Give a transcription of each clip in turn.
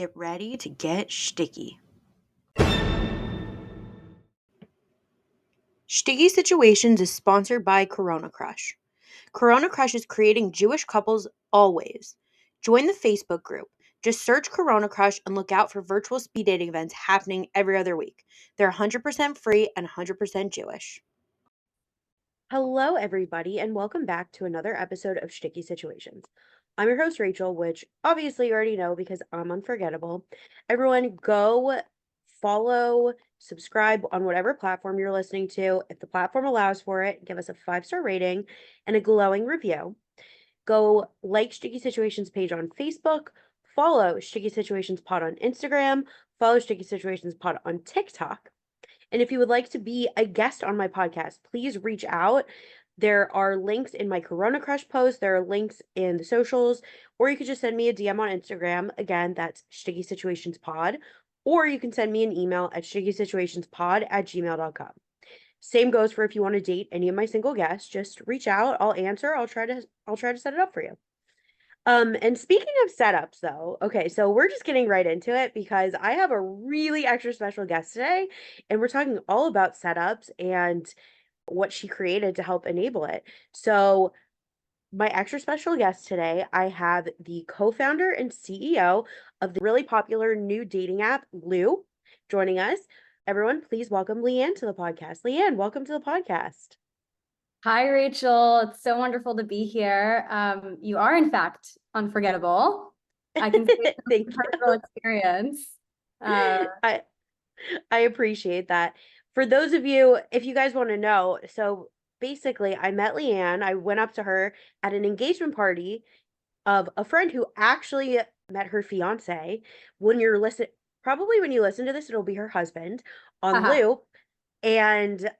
get ready to get sticky. Sticky Situations is sponsored by Corona Crush. Corona Crush is creating Jewish couples always. Join the Facebook group. Just search Corona Crush and look out for virtual speed dating events happening every other week. They're 100% free and 100% Jewish. Hello, everybody, and welcome back to another episode of Sticky Situations. I'm your host, Rachel, which obviously you already know because I'm unforgettable. Everyone, go follow, subscribe on whatever platform you're listening to. If the platform allows for it, give us a 5-star rating and a glowing review. Go like Sticky Situations page on Facebook, follow Sticky Situations Pod on Instagram, follow Sticky Situations Pod on TikTok. And if you would like to be a guest on my podcast, please reach out. There are links in my Corona Crush post. There are links in the socials, or you could just send me a DM on Instagram. Again, that's Sticky Situations Pod, or you can send me an email at stickysituationspod@gmail.com. Same goes for if you want to date any of my single guests. Just reach out. I'll answer. I'll try to set it up for you. And speaking of setups though, okay, so we're just getting right into it because I have a really extra special guest today, and we're talking all about setups and what she created to help enable it. So, my extra special guest today, I have the co-founder and CEO of the really popular new dating app, Lou, joining us. Everyone, please welcome Lian to the podcast. Lian, welcome to the podcast. Hi, Rachel. It's so wonderful to be here. You are, in fact, unforgettable. I can say Thank personal experience. I appreciate that. For those of you, if you guys want to know, so basically, I met Lian. I went up to her at an engagement party of a friend who actually met her fiance. When you listen to this, it'll be her husband on Loop. And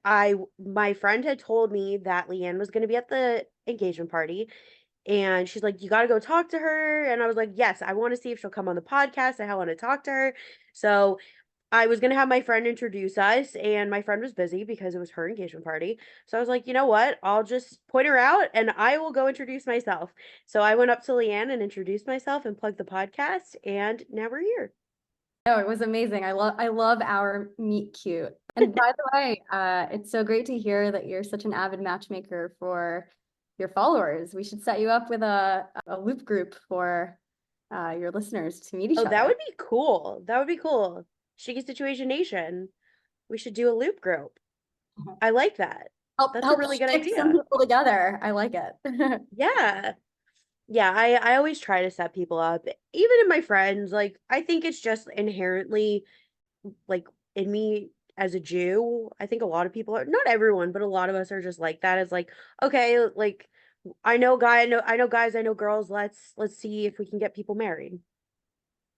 my friend had told me that Lian was going to be at the engagement party. And she's like, you got to go talk to her. And I was like, yes, I want to see if she'll come on the podcast. I want to talk to her. So I was going to have my friend introduce us, and my friend was busy because it was her engagement party. So I was like, you know what? I'll just point her out and I will go introduce myself. So I went up to Lian and introduced myself and plugged the podcast, and now we're here. No, it was amazing. I love our meet cute. And by the way, it's so great to hear that you're such an avid matchmaker for your followers. We should set you up with a Loop group for your listeners to meet each other. Oh, that would be cool. That would be cool. Sticky Situation Nation. We should do a Loop group. I like that. That's a really good idea. Some people together. I like it. Yeah. Yeah, I always try to set people up, even in my friends. Like, I think it's just inherently, like, in me as a Jew. I think a lot of people are, not everyone, but a lot of us are just like that. It's like, okay, like, I know guys, I know girls. Let's see if we can get people married.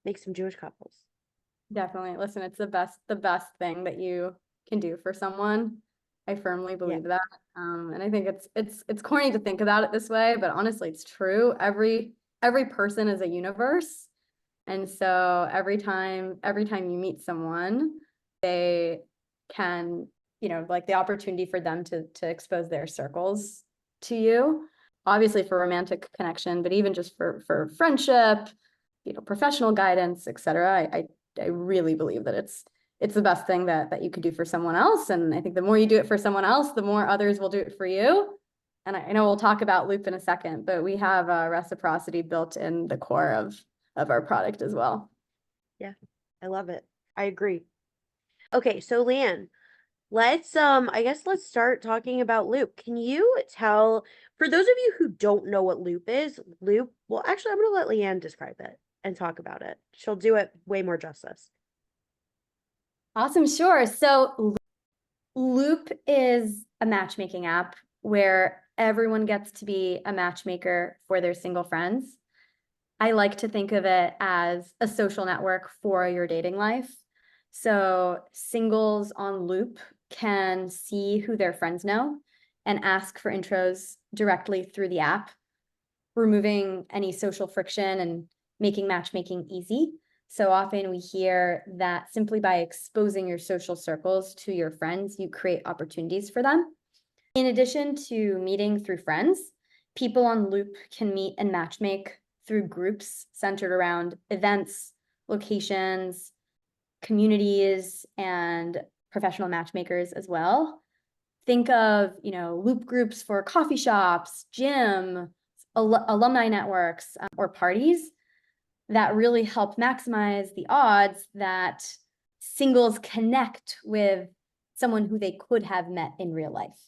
Make some Jewish couples. Definitely. Listen, it's the best thing that you can do for someone. I firmly believe that. And I think it's corny to think about it this way, but honestly, it's true. Every person is a universe. And so every time you meet someone, they can, like the opportunity for them to expose their circles to you, obviously for romantic connection, but even just for friendship, professional guidance, etc. I really believe that it's the best thing that you could do for someone else. And I think the more you do it for someone else, the more others will do it for you. And I know we'll talk about Loop in a second, but we have reciprocity built in the core of our product as well. Yeah, I love it. I agree. Okay, so Lian, let's start talking about Loop. Can you tell, for those of you who don't know what Loop is, well, actually, I'm going to let Lian describe it and talk about it. She'll do it way more justice. Awesome, sure. So Loop is a matchmaking app where everyone gets to be a matchmaker for their single friends. I like to think of it as a social network for your dating life. So singles on Loop can see who their friends know and ask for intros directly through the app, removing any social friction and making matchmaking easy. So often we hear that simply by exposing your social circles to your friends, you create opportunities for them. In addition to meeting through friends, people on Loop can meet and matchmake through groups centered around events, locations, communities, and professional matchmakers as well. Think of, loop groups for coffee shops, gym, alumni networks, or parties that really help maximize the odds that singles connect with someone who they could have met in real life.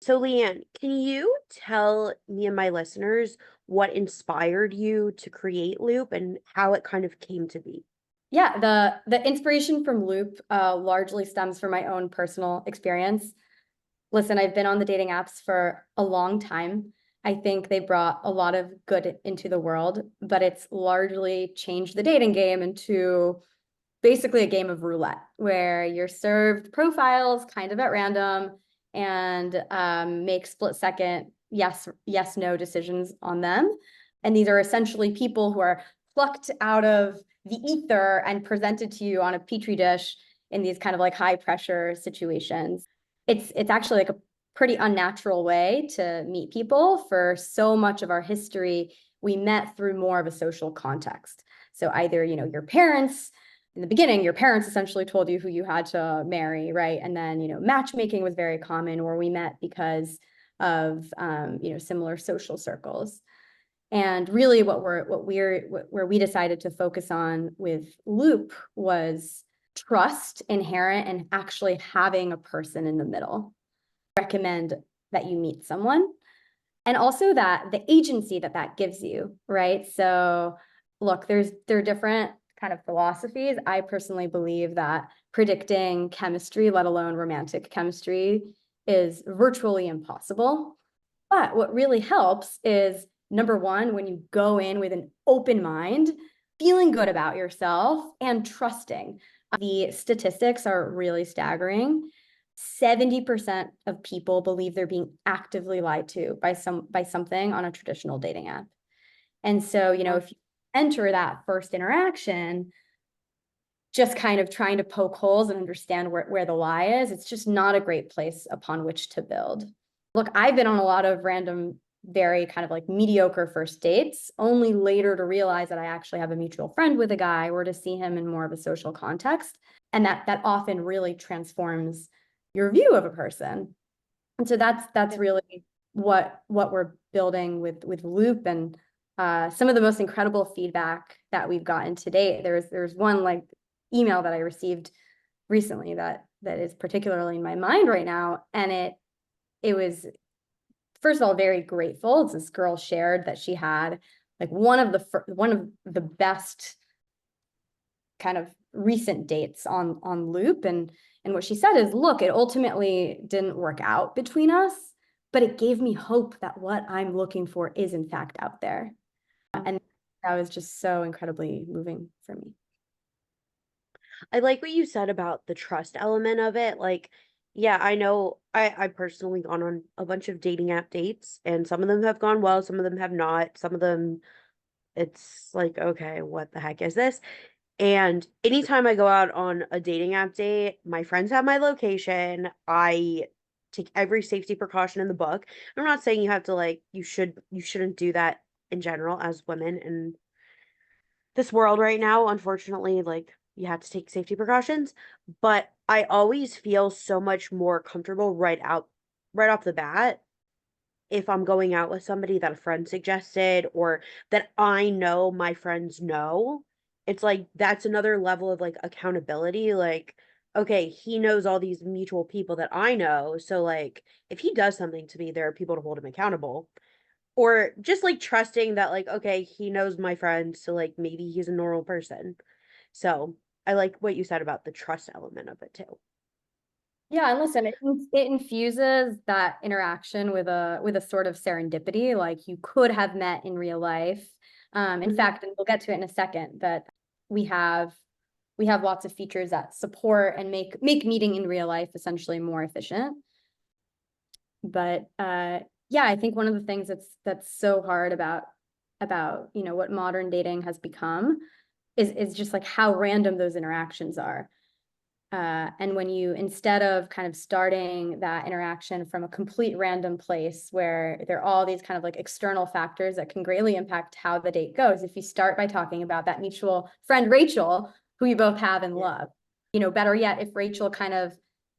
So, Lian, can you tell me and my listeners what inspired you to create Loop and how it kind of came to be? Yeah, the inspiration from Loop largely stems from my own personal experience. Listen, I've been on the dating apps for a long time. I think they brought a lot of good into the world, but it's largely changed the dating game into basically a game of roulette where you're served profiles kind of at random and make split second yes, no decisions on them. And these are essentially people who are plucked out of the ether and presented to you on a petri dish in these kind of like high pressure situations. It's actually like a pretty unnatural way to meet people. For so much of our history, we met through more of a social context. So either, your parents, in the beginning, your parents essentially told you who you had to marry, right? And then, matchmaking was very common, where we met because of, similar social circles. And really where we decided to focus on with Loop was trust inherent in actually having a person in the middle. Recommend that you meet someone, and also that the agency that gives you, right? So look, there are different kind of philosophies. I personally believe that predicting chemistry, let alone romantic chemistry, is virtually impossible. But what really helps is, number one, when you go in with an open mind, feeling good about yourself and trusting. The statistics are really staggering. 70% of people believe they're being actively lied to by something on a traditional dating app. And so, if you enter that first interaction just kind of trying to poke holes and understand where the lie is, it's just not a great place upon which to build. Look, I've been on a lot of random, very kind of like mediocre first dates, only later to realize that I actually have a mutual friend with a guy, or to see him in more of a social context. And that often really transforms your view of a person. And so that's really what we're building with Loop. And some of the most incredible feedback that we've gotten to date. There's one like email that I received recently that is particularly in my mind right now. And it was, first of all, very grateful. It's this girl shared that she had like one of the best kind of recent dates on Loop. And what she said is, look, it ultimately didn't work out between us, but it gave me hope that what I'm looking for is in fact out there. And that was just so incredibly moving for me. I like what you said about the trust element of it. Like, yeah, I know I personally gone on a bunch of dating app dates, and some of them have gone well, some of them have not. Some of them, it's like, okay, what the heck is this? And anytime I go out on a dating app date, my friends have my location. I take every safety precaution in the book. I'm not saying you have to like you shouldn't do that in general as women in this world right now. Unfortunately, like you have to take safety precautions, but I always feel so much more comfortable right off the bat if I'm going out with somebody that a friend suggested or that I know my friends know. It's like that's another level of like accountability. Like, okay, he knows all these mutual people that I know. So like if he does something to me, there are people to hold him accountable. Or just like trusting that like, okay, he knows my friends, so like maybe he's a normal person. So I like what you said about the trust element of it too. Yeah, and listen, it infuses that interaction with a sort of serendipity, like you could have met in real life. In fact, and we'll get to it in a second, that we have lots of features that support and make meeting in real life essentially more efficient. But yeah, I think one of the things that's so hard about what modern dating has become is just like how random those interactions are. And when you, instead of kind of starting that interaction from a complete random place where there are all these kind of like external factors that can greatly impact how the date goes, if you start by talking about that mutual friend, Rachel, who you both have and love, better yet, if Rachel kind of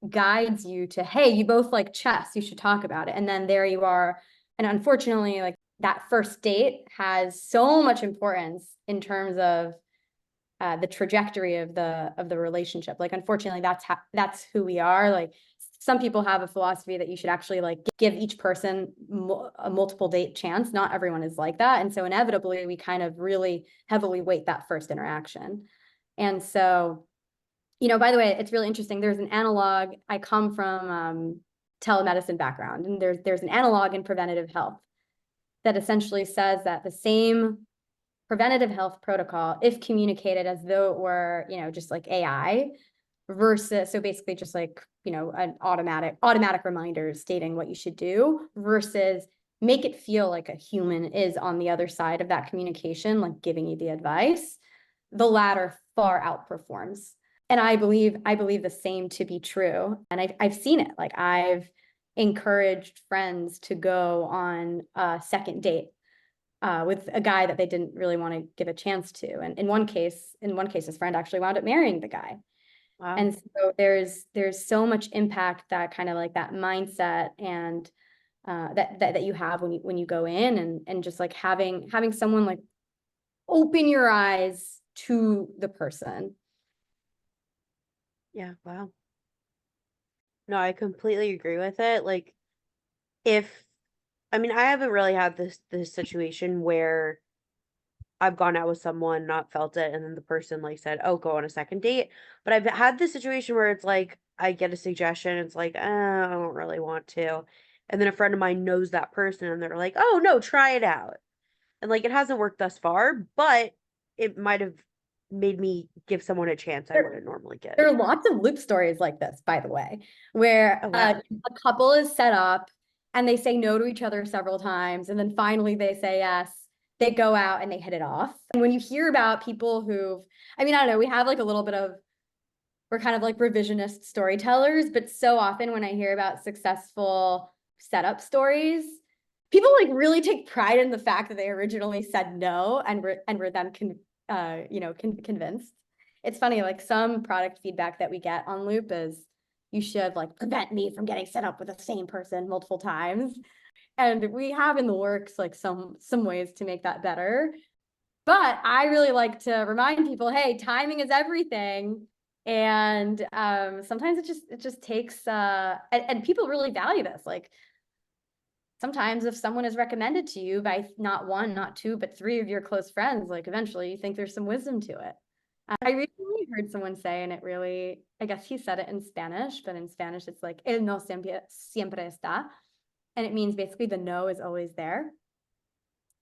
guides you to, hey, you both like chess, you should talk about it. And then there you are. And unfortunately, like that first date has so much importance in terms of the trajectory of the relationship. Like, unfortunately, that's who we are. Like, some people have a philosophy that you should actually like give each person a multiple date chance. Not everyone is like that. And so inevitably we kind of really heavily weight that first interaction. And so, by the way, it's really interesting. There's an analog. I come from telemedicine background, and there's an analog in preventative health that essentially says that the same preventative health protocol, if communicated as though it were, just like AI, versus, so basically just like, an automatic reminders stating what you should do, versus make it feel like a human is on the other side of that communication, like giving you the advice, the latter far outperforms. And I believe the same to be true. And I've seen it. Like, I've encouraged friends to go on a second date with a guy that they didn't really want to give a chance to. And in one case, his friend actually wound up marrying the guy. Wow. And so there's so much impact that kind of like that mindset and that you have when you go in, and just like having someone like open your eyes to the person. Yeah, wow. No, I completely agree with it. Like, I haven't really had this situation where I've gone out with someone, not felt it, and then the person like said, "Oh, go on a second date." But I've had this situation where it's like I get a suggestion, it's like, I don't really want to. And then a friend of mine knows that person and they're like, "Oh, no, try it out." And like it hasn't worked thus far, but it might have made me give someone a chance I wouldn't normally There give. are lots of loop stories like this, by the way, where Oh, wow. a couple is set up and they say no to each other several times, and then finally they say yes. They go out and they hit it off. And when you hear about people who've, I don't know, we have like a little bit of, we're kind of like revisionist storytellers, but so often when I hear about successful setup stories, people like really take pride in the fact that they originally said no and were then convinced. It's funny, like some product feedback that we get on Loop is, you should like prevent me from getting set up with the same person multiple times. And we have in the works like some ways to make that better. But I really like to remind people, hey, timing is everything. And sometimes it just takes and people really value this. Like, sometimes if someone is recommended to you by not one, not two, but three of your close friends, like eventually you think there's some wisdom to it. I recently heard someone say, and it really, I guess he said it in Spanish, but in Spanish it's like, el no siempre está. And it means basically the no is always there.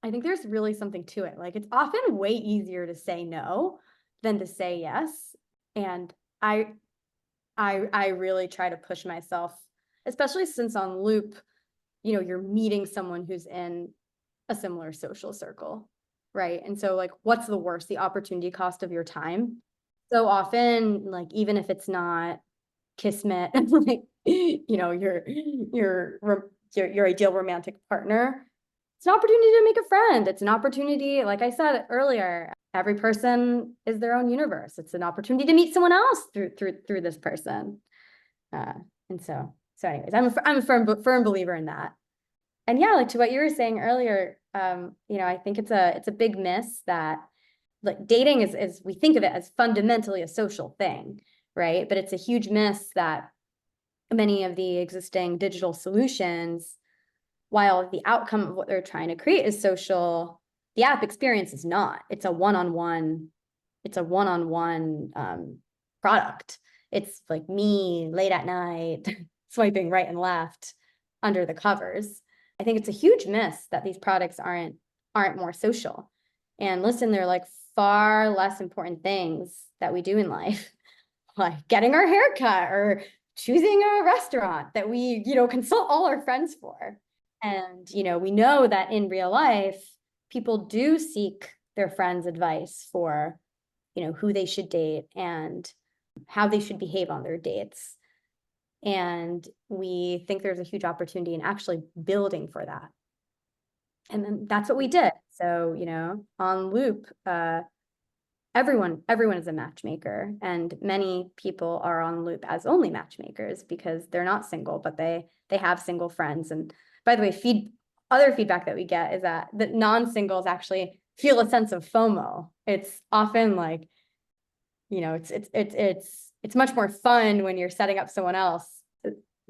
I think there's really something to it. Like, it's often way easier to say no than to say yes. And I really try to push myself, especially since on Loop, you're meeting someone who's in a similar social circle, right? And so like, what's the worst? The opportunity cost of your time. So often, like, even if it's not kismet, like, your ideal romantic partner, it's an opportunity to make a friend. It's an opportunity, like I said earlier, every person is their own universe. It's an opportunity to meet someone else through this person. And so anyways, I'm a firm believer in that. And yeah, like to what you were saying earlier, I think it's a big miss that like dating is we think of it as fundamentally a social thing, right? But it's a huge miss that many of the existing digital solutions, while the outcome of what they're trying to create is social, the app experience is not. It's a one-on-one product. It's like me late at night swiping right and left under the covers. I think it's a huge miss that these products aren't more social. And listen, they're like far less important things that we do in life, like getting our hair cut or choosing a restaurant that we, consult all our friends for. And, we know that in real life, people do seek their friends' advice for, who they should date and how they should behave on their dates. And we think there's a huge opportunity in actually building for that. And then that's what we did. So, on Loop, everyone is a matchmaker, and many people are on Loop as only matchmakers because they're not single, but they have single friends. And by the way, other feedback that we get is that the non-singles actually feel a sense of FOMO. It's often like, it's much more fun when you're setting up someone else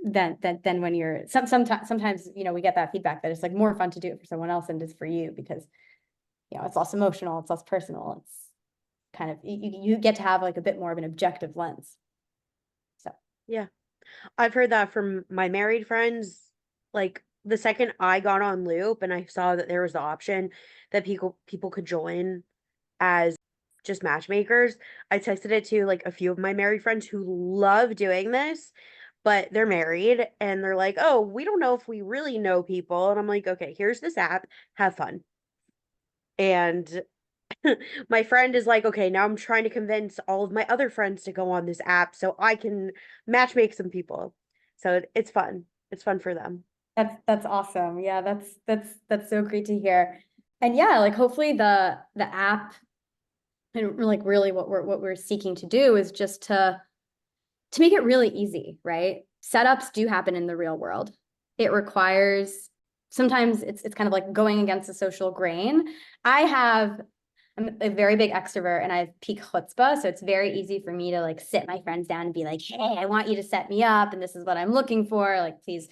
than when you're sometimes we get that feedback that it's like more fun to do it for someone else than it is for you, because it's less emotional, it's less personal, it's kind of you get to have like a bit more of an objective lens. So Yeah. I've heard that from my married friends. Like the second I got on Loop and I saw that there was the option that people could join as just matchmakers, I texted it to like a few of my married friends who love doing this, but they're married and they're like, "Oh, we don't know if we really know people." And I'm like, "Okay, here's this app. Have fun." And my friend is like, "Okay, now I'm trying to convince all of my other friends to go on this app so I can matchmake some people." So it's fun. It's fun for them. that's awesome. Yeah, that's so great to hear. And yeah, like hopefully the app, and like really what we're seeking to do is just to make it really easy, right? Setups do happen in the real world. It requires, sometimes it's kind of like going against the social grain. I'm a very big extrovert and I have peak chutzpah. So it's very easy for me to like sit my friends down and be like, hey, I want you to set me up and this is what I'm looking for. Like, please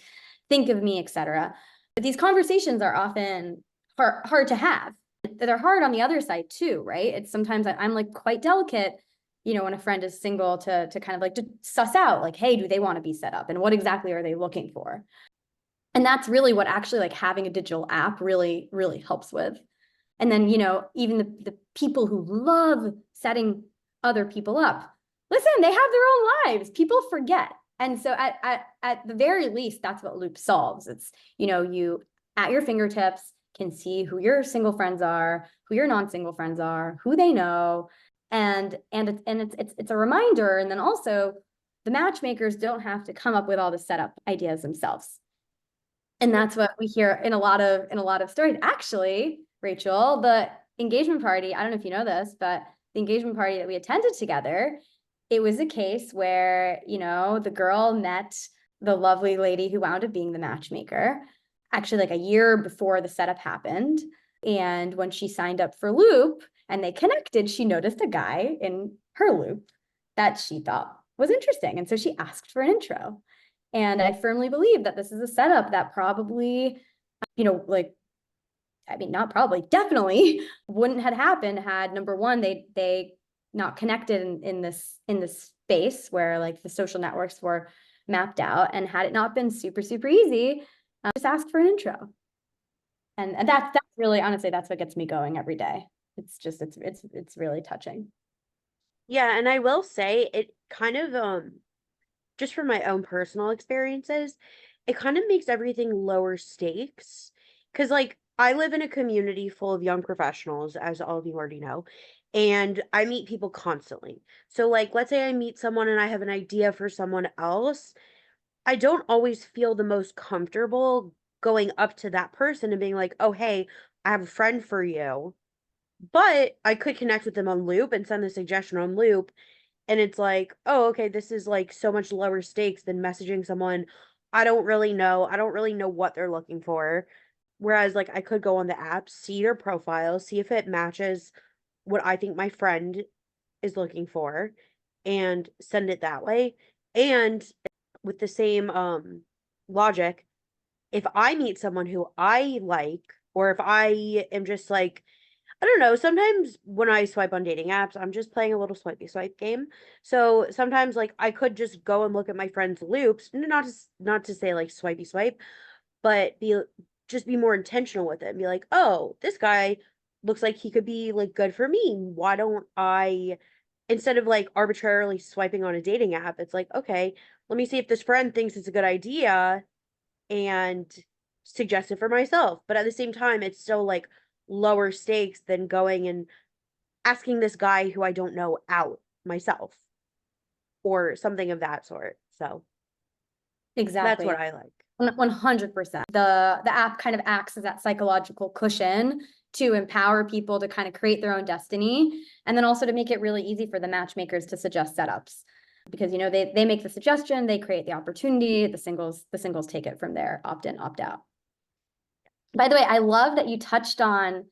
think of me, etc. But these conversations are often hard to have. They're hard on the other side too, right? It's sometimes I'm like quite delicate, when a friend is single, to kind of like to suss out like, hey, do they want to be set up and what exactly are they looking for? And that's really what actually like having a digital app really, really helps with. And then, even the people who love setting other people up, listen, they have their own lives. People forget. And so at the very least, that's what Loop solves. It's, you at your fingertips can see who your single friends are, who your non-single friends are, who they know. And it's a reminder. And then also the matchmakers don't have to come up with all the setup ideas themselves. And that's what we hear in a lot of stories. Actually, Rachel, the engagement party, I don't know if you know this, but the engagement party that we attended together, it was a case where, the girl met the lovely lady who wound up being the matchmaker, actually like a year before the setup happened. And when she signed up for Loop and they connected, she noticed a guy in her Loop that she thought was interesting. And so she asked for an intro. And I firmly believe that this is a setup that probably, not probably, definitely wouldn't have happened had, number one, they not connected in this space where like the social networks were mapped out, and had it not been super, super easy, just ask for an intro. And that's really, honestly, that's what gets me going every day. It's just, it's really touching. Yeah, and I will say it kind of just from my own personal experiences, it kind of makes everything lower stakes. Because, like, I live in a community full of young professionals, as all of you already know, and I meet people constantly. So, like, let's say I meet someone and I have an idea for someone else, I don't always feel the most comfortable going up to that person and being like, oh, hey, I have a friend for you. But I could connect with them on Loop and send the suggestion on Loop, and it's like, oh, okay, this is like so much lower stakes than messaging someone I don't really know. I don't really know what they're looking for. Whereas, like, I could go on the app, see their profile, see if it matches what I think my friend is looking for, and send it that way. And with the same logic, if I meet someone who I like, or if I am just like, I don't know, sometimes when I swipe on dating apps, I'm just playing a little swipey swipe game. So sometimes like I could just go and look at my friends' loops, not to say like swipey swipe, but be more intentional with it and be like, "Oh, this guy looks like he could be like good for me. Why don't I, instead of like arbitrarily swiping on a dating app, it's like, okay, let me see if this friend thinks it's a good idea and suggest it for myself." But at the same time, it's still like lower stakes than going and asking this guy who I don't know out myself. or something of that sort. So that's Exactly. what I like. 100%. The app kind of acts as that psychological cushion to empower people to kind of create their own destiny, and then also to make it really easy for the matchmakers to suggest setups. Because they make the suggestion, they create the opportunity, the singles take it from there, opt in, opt out. By the way, I love that you touched on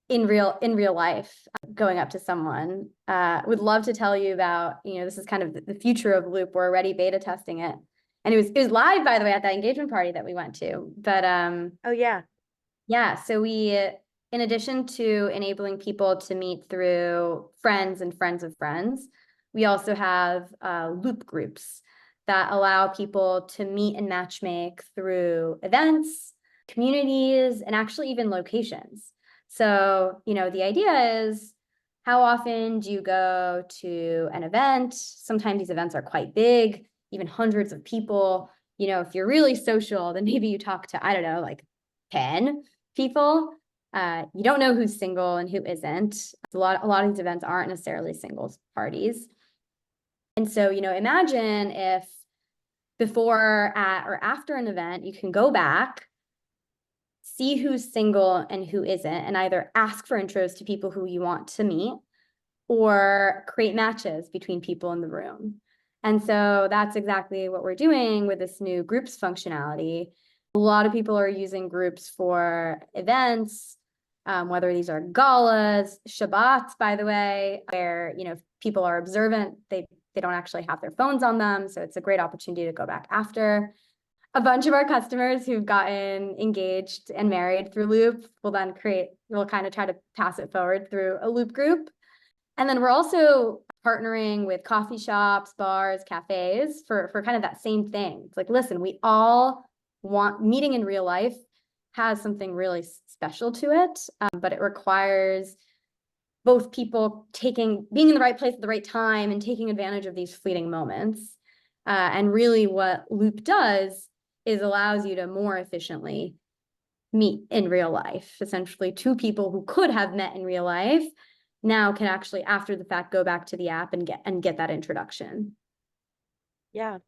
in real life going up to someone. Would love to tell you about, this is kind of the future of Loop. We're already beta testing it. And it was live, by the way, at that engagement party that we went to. But Oh yeah. yeah, so we, in addition to enabling people to meet through friends and friends of friends, we also have Loop groups that allow people to meet and matchmake through events, communities, and actually even locations. So, the idea is, how often do you go to an event? Sometimes these events are quite big, even hundreds of people. If you're really social, then maybe you talk to, I don't know, like 10 people. You don't know who's single and who isn't. A lot of these events aren't necessarily singles parties. And so, imagine if before, at, or after an event, you can go back, see who's single and who isn't, and either ask for intros to people who you want to meet or create matches between people in the room. And so that's exactly what we're doing with this new groups functionality. A lot of people are using groups for events, whether these are galas, Shabbats, by the way, where people are observant, they don't actually have their phones on them, so it's a great opportunity to go back after. A bunch of our customers who've gotten engaged and married through Loop will kind of try to pass it forward through a Loop group. And then we're also partnering with coffee shops, bars, cafes for kind of that same thing. It's like, listen, we all want meeting in real life has something really special to it, but it requires both people being in the right place at the right time and taking advantage of these fleeting moments. And really what Loop does is allows you to more efficiently meet in real life. Essentially, two people who could have met in real life now can actually, after the fact, go back to the app and get that introduction. Yeah.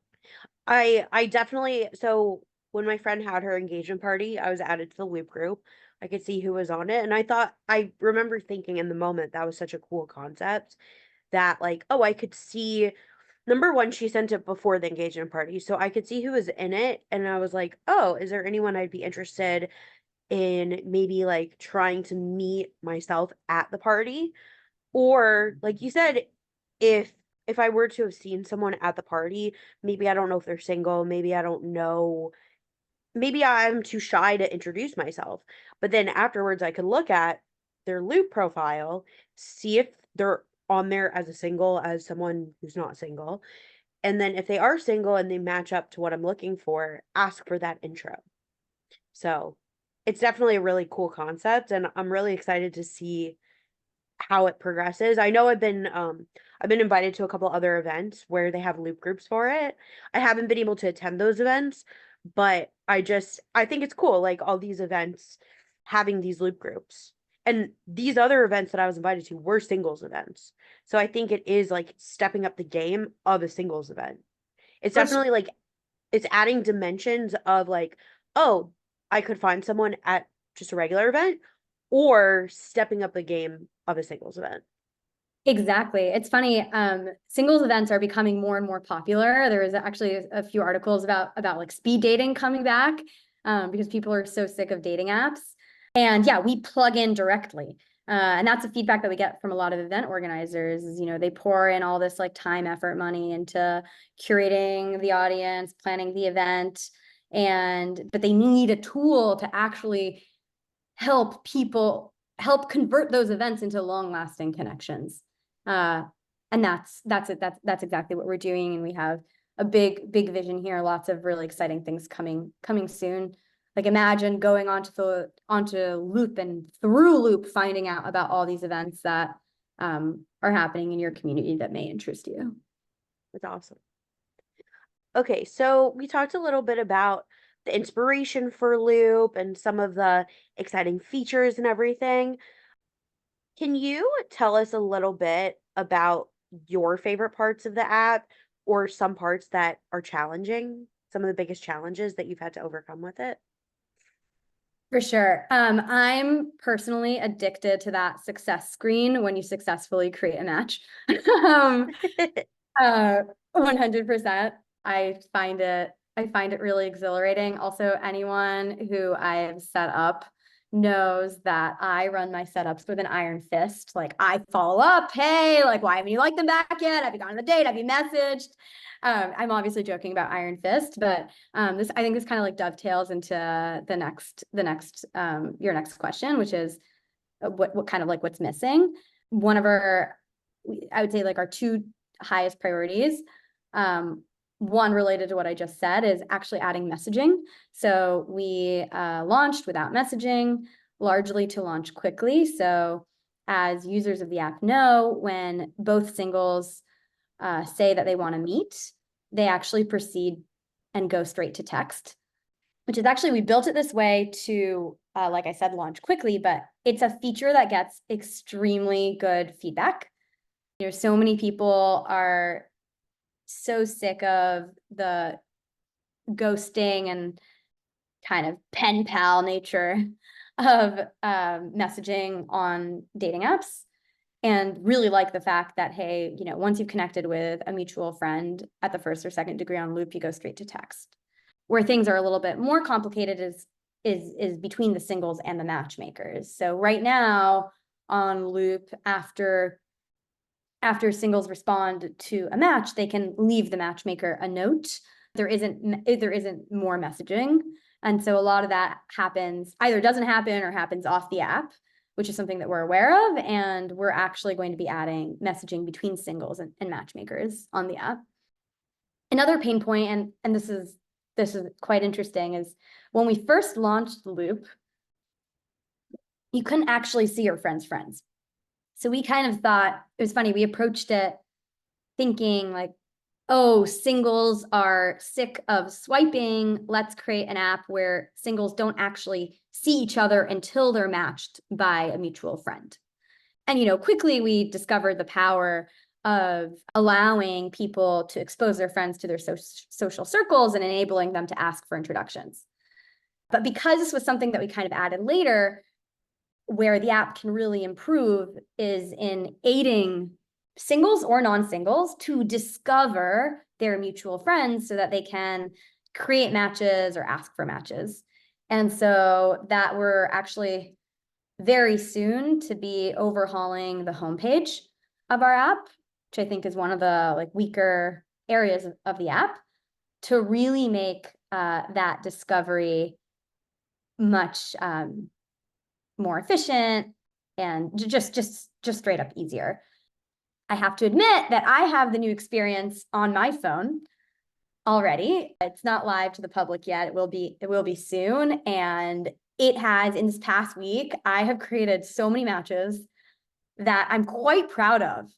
I definitely, so when my friend had her engagement party, I was added to the Loop group. I could see who was on it, and I remember thinking in the moment that was such a cool concept that, like, oh, I could see, number one, she sent it before the engagement party, so I could see who was in it, and I was like, oh, is there anyone I'd be interested in maybe like trying to meet myself at the party? Or like you said, if I were to have seen someone at the party, maybe I don't know if they're single, maybe I don't know, maybe I'm too shy to introduce myself. But then afterwards I could look at their Loop profile, see if they're on there as a single, as someone who's not single. And then if they are single and they match up to what I'm looking for, ask for that intro. So it's definitely a really cool concept, and I'm really excited to see how it progresses. I know I've been invited to a couple other events where they have Loop groups for it. I haven't been able to attend those events, but I think it's cool, like all these events having these Loop groups. And these other events that I was invited to were singles events. So I think it is like stepping up the game of a singles event. It's For sure. definitely like it's adding dimensions of like, oh, I could find someone at just a regular event or stepping up the game of a singles event. Exactly. It's funny. Singles events are becoming more and more popular. There is actually a few articles about like speed dating coming back, because people are so sick of dating apps. And yeah, we plug in directly. And that's the feedback that we get from a lot of event organizers is, they pour in all this like time, effort, money into curating the audience, planning the event, but they need a tool to actually help convert those events into long-lasting connections. And that's it. That's exactly what we're doing. And we have a big vision here. Lots of really exciting things coming soon. Like imagine going onto Loop and through Loop finding out about all these events that are happening in your community that may interest you. It's awesome. Okay, so we talked a little bit about the inspiration for Loop and some of the exciting features and everything. Can you tell us a little bit about your favorite parts of the app or some parts that are challenging? Some of the biggest challenges that you've had to overcome with it? For sure. I'm personally addicted to that success screen when you successfully create a match. Um, 100%. I find it really exhilarating. Also, anyone who I've set up knows that I run my setups with an iron fist. Like I follow up, hey, like why haven't you liked them back yet? Have you gone on the date? Have you messaged? I'm obviously joking about iron fist, but this I think this kind of like dovetails into your next question, which is what kind of like what's missing. One of our, I would say like our two highest priorities. One related to what I just said is actually adding messaging. So we launched without messaging, largely to launch quickly. So as users of the app know, when both singles say that they want to meet, they actually proceed and go straight to text, which is actually, we built it this way to, like I said, launch quickly, but it's a feature that gets extremely good feedback. You know, so many people are so sick of the ghosting and kind of pen pal nature of messaging on dating apps, and really like the fact that, hey, you know, once you've connected with a mutual friend at the first or second degree on Loop, you go straight to text. Where things are a little bit more complicated is between the singles and the matchmakers. So right now on Loop, after singles respond to a match, they can leave the matchmaker a note. There isn't more messaging. And so a lot of that happens, either doesn't happen or happens off the app, which is something that we're aware of. And we're actually going to be adding messaging between singles and matchmakers on the app. Another pain point, and this is quite interesting, is when we first launched the Loop, you couldn't actually see your friends' friends. So we kind of thought, it was funny, we approached it thinking like, oh, singles are sick of swiping. Let's create an app where singles don't actually see each other until they're matched by a mutual friend. And, you know, quickly we discovered the power of allowing people to expose their friends to their social circles and enabling them to ask for introductions. But because this was something that we kind of added later, where the app can really improve is in aiding singles or non-singles to discover their mutual friends so that they can create matches or ask for matches. And so that we're actually very soon to be overhauling the homepage of our app, which I think is one of the like weaker areas of the app, to really make that discovery much more efficient and just straight up easier. I have to admit that I have the new experience on my phone already. It's not live to the public yet. It will be soon. And it has, in this past week, I have created so many matches that I'm quite proud of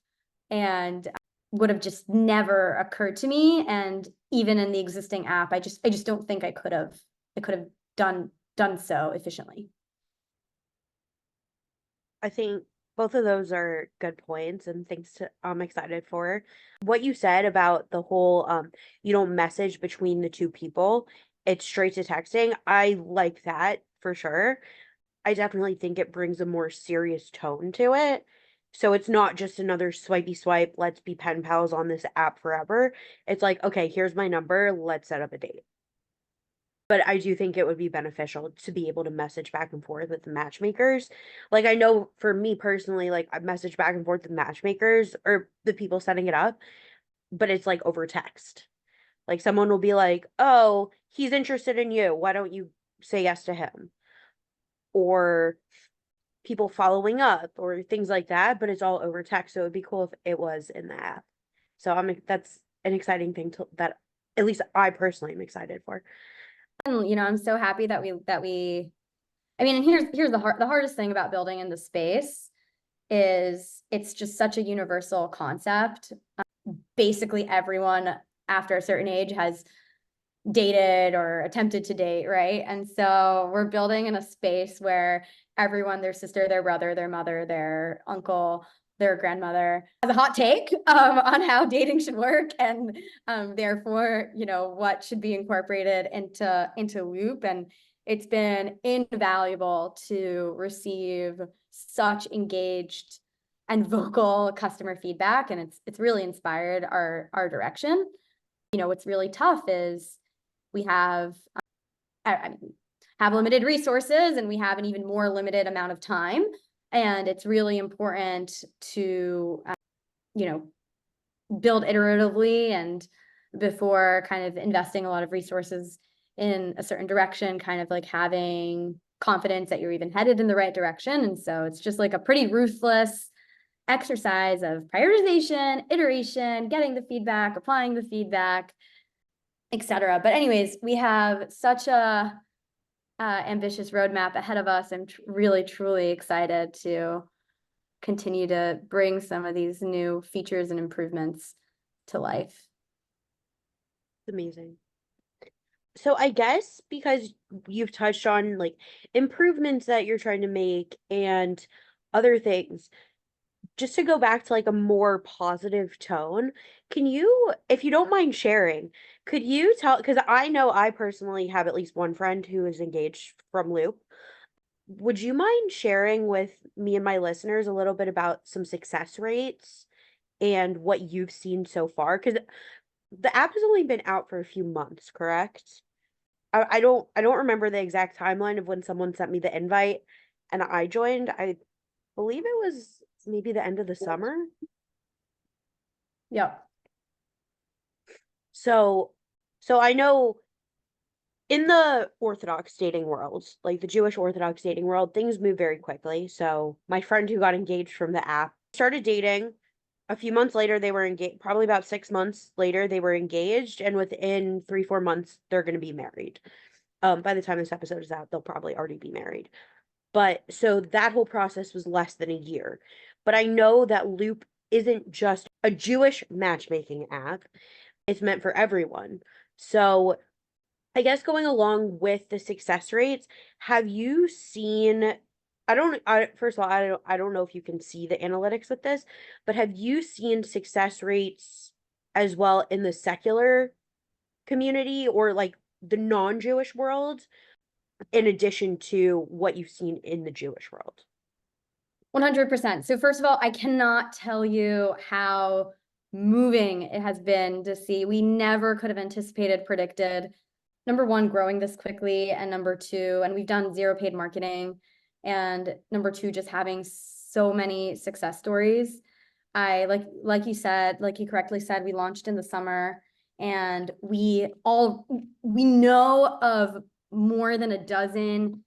and would have just never occurred to me. And even in the existing app, I just don't think I could have done so efficiently. I think both of those are good points and things to I'm excited for. What you said about the whole you don't message between the two people, it's straight to texting. I like that for sure. I definitely think it brings a more serious tone to it. So it's not just another swipey swipe, let's be pen pals on this app forever. It's like, okay, here's my number, let's set up a date. But I do think it would be beneficial to be able to message back and forth with the matchmakers. Like, I know for me personally, like, I message back and forth with matchmakers or the people setting it up, but it's like over text. Like, someone will be like, oh, he's interested in you. Why don't you say yes to him? Or people following up or things like that, but it's all over text. So it would be cool if it was in the app. So that's an exciting thing that at least I personally am excited for. And, you know, I'm so happy that I mean, and here's the hardest thing about building in the space is it's just such a universal concept. Basically everyone after a certain age has dated or attempted to date, right? And so we're building in a space where everyone, their sister, their brother, their mother, their uncle, their grandmother has a hot take on how dating should work, and therefore, what should be incorporated into Loop. And it's been invaluable to receive such engaged and vocal customer feedback, and it's really inspired our direction. What's really tough is we have limited resources, and we have an even more limited amount of time. And it's really important to, build iteratively, and before kind of investing a lot of resources in a certain direction, kind of like having confidence that you're even headed in the right direction. And so it's just like a pretty ruthless exercise of prioritization, iteration, getting the feedback, applying the feedback, etc. But anyways, we have such a ambitious roadmap ahead of us. I'm really, truly excited to continue to bring some of these new features and improvements to life. Amazing. So I guess because you've touched on like improvements that you're trying to make and other things, just to go back to like a more positive tone, can you, if you don't mind sharing, could you tell, because I know I personally have at least one friend who is engaged from Loop. Would you mind sharing with me and my listeners a little bit about some success rates and what you've seen so far? Because the app has only been out for a few months, correct? I don't remember the exact timeline of when someone sent me the invite and I joined. I believe it was maybe the end of the summer. Yep. So I know in the Orthodox dating world, like the Jewish Orthodox dating world, things move very quickly. So my friend who got engaged from the app started dating. A few months later, they were engaged. Probably about 6 months later, they were engaged, and within 3-4 months, they're going to be married. By the time this episode is out, they'll probably already be married. But so that whole process was less than a year. But I know that Loop isn't just a Jewish matchmaking app. It's meant for everyone. So I guess going along with the success rates, have you seen, first of all, I don't know if you can see the analytics with this, but have you seen success rates as well in the secular community or like the non-Jewish world in addition to what you've seen in the Jewish world? 100%. So first of all, I cannot tell you how moving it has been to see. We never could have anticipated, predicted, number one, growing this quickly, and number two, and we've done zero paid marketing, and number two, just having so many success stories. Like you said, like you correctly said, we launched in the summer, and we know of more than a dozen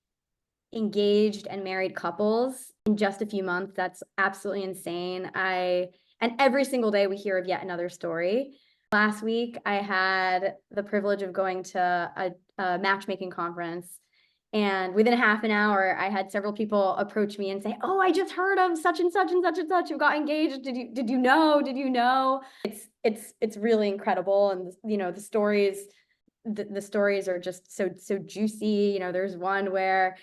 engaged and married couples in just a few months. That's absolutely insane. And every single day we hear of yet another story. Last week, I had the privilege of going to a matchmaking conference, and within a half an hour, I had several people approach me and say, "Oh, I just heard of such and such and such and such who got engaged. Did you know? Did you know?" It's really incredible, and the stories. The stories are just so juicy. There's one where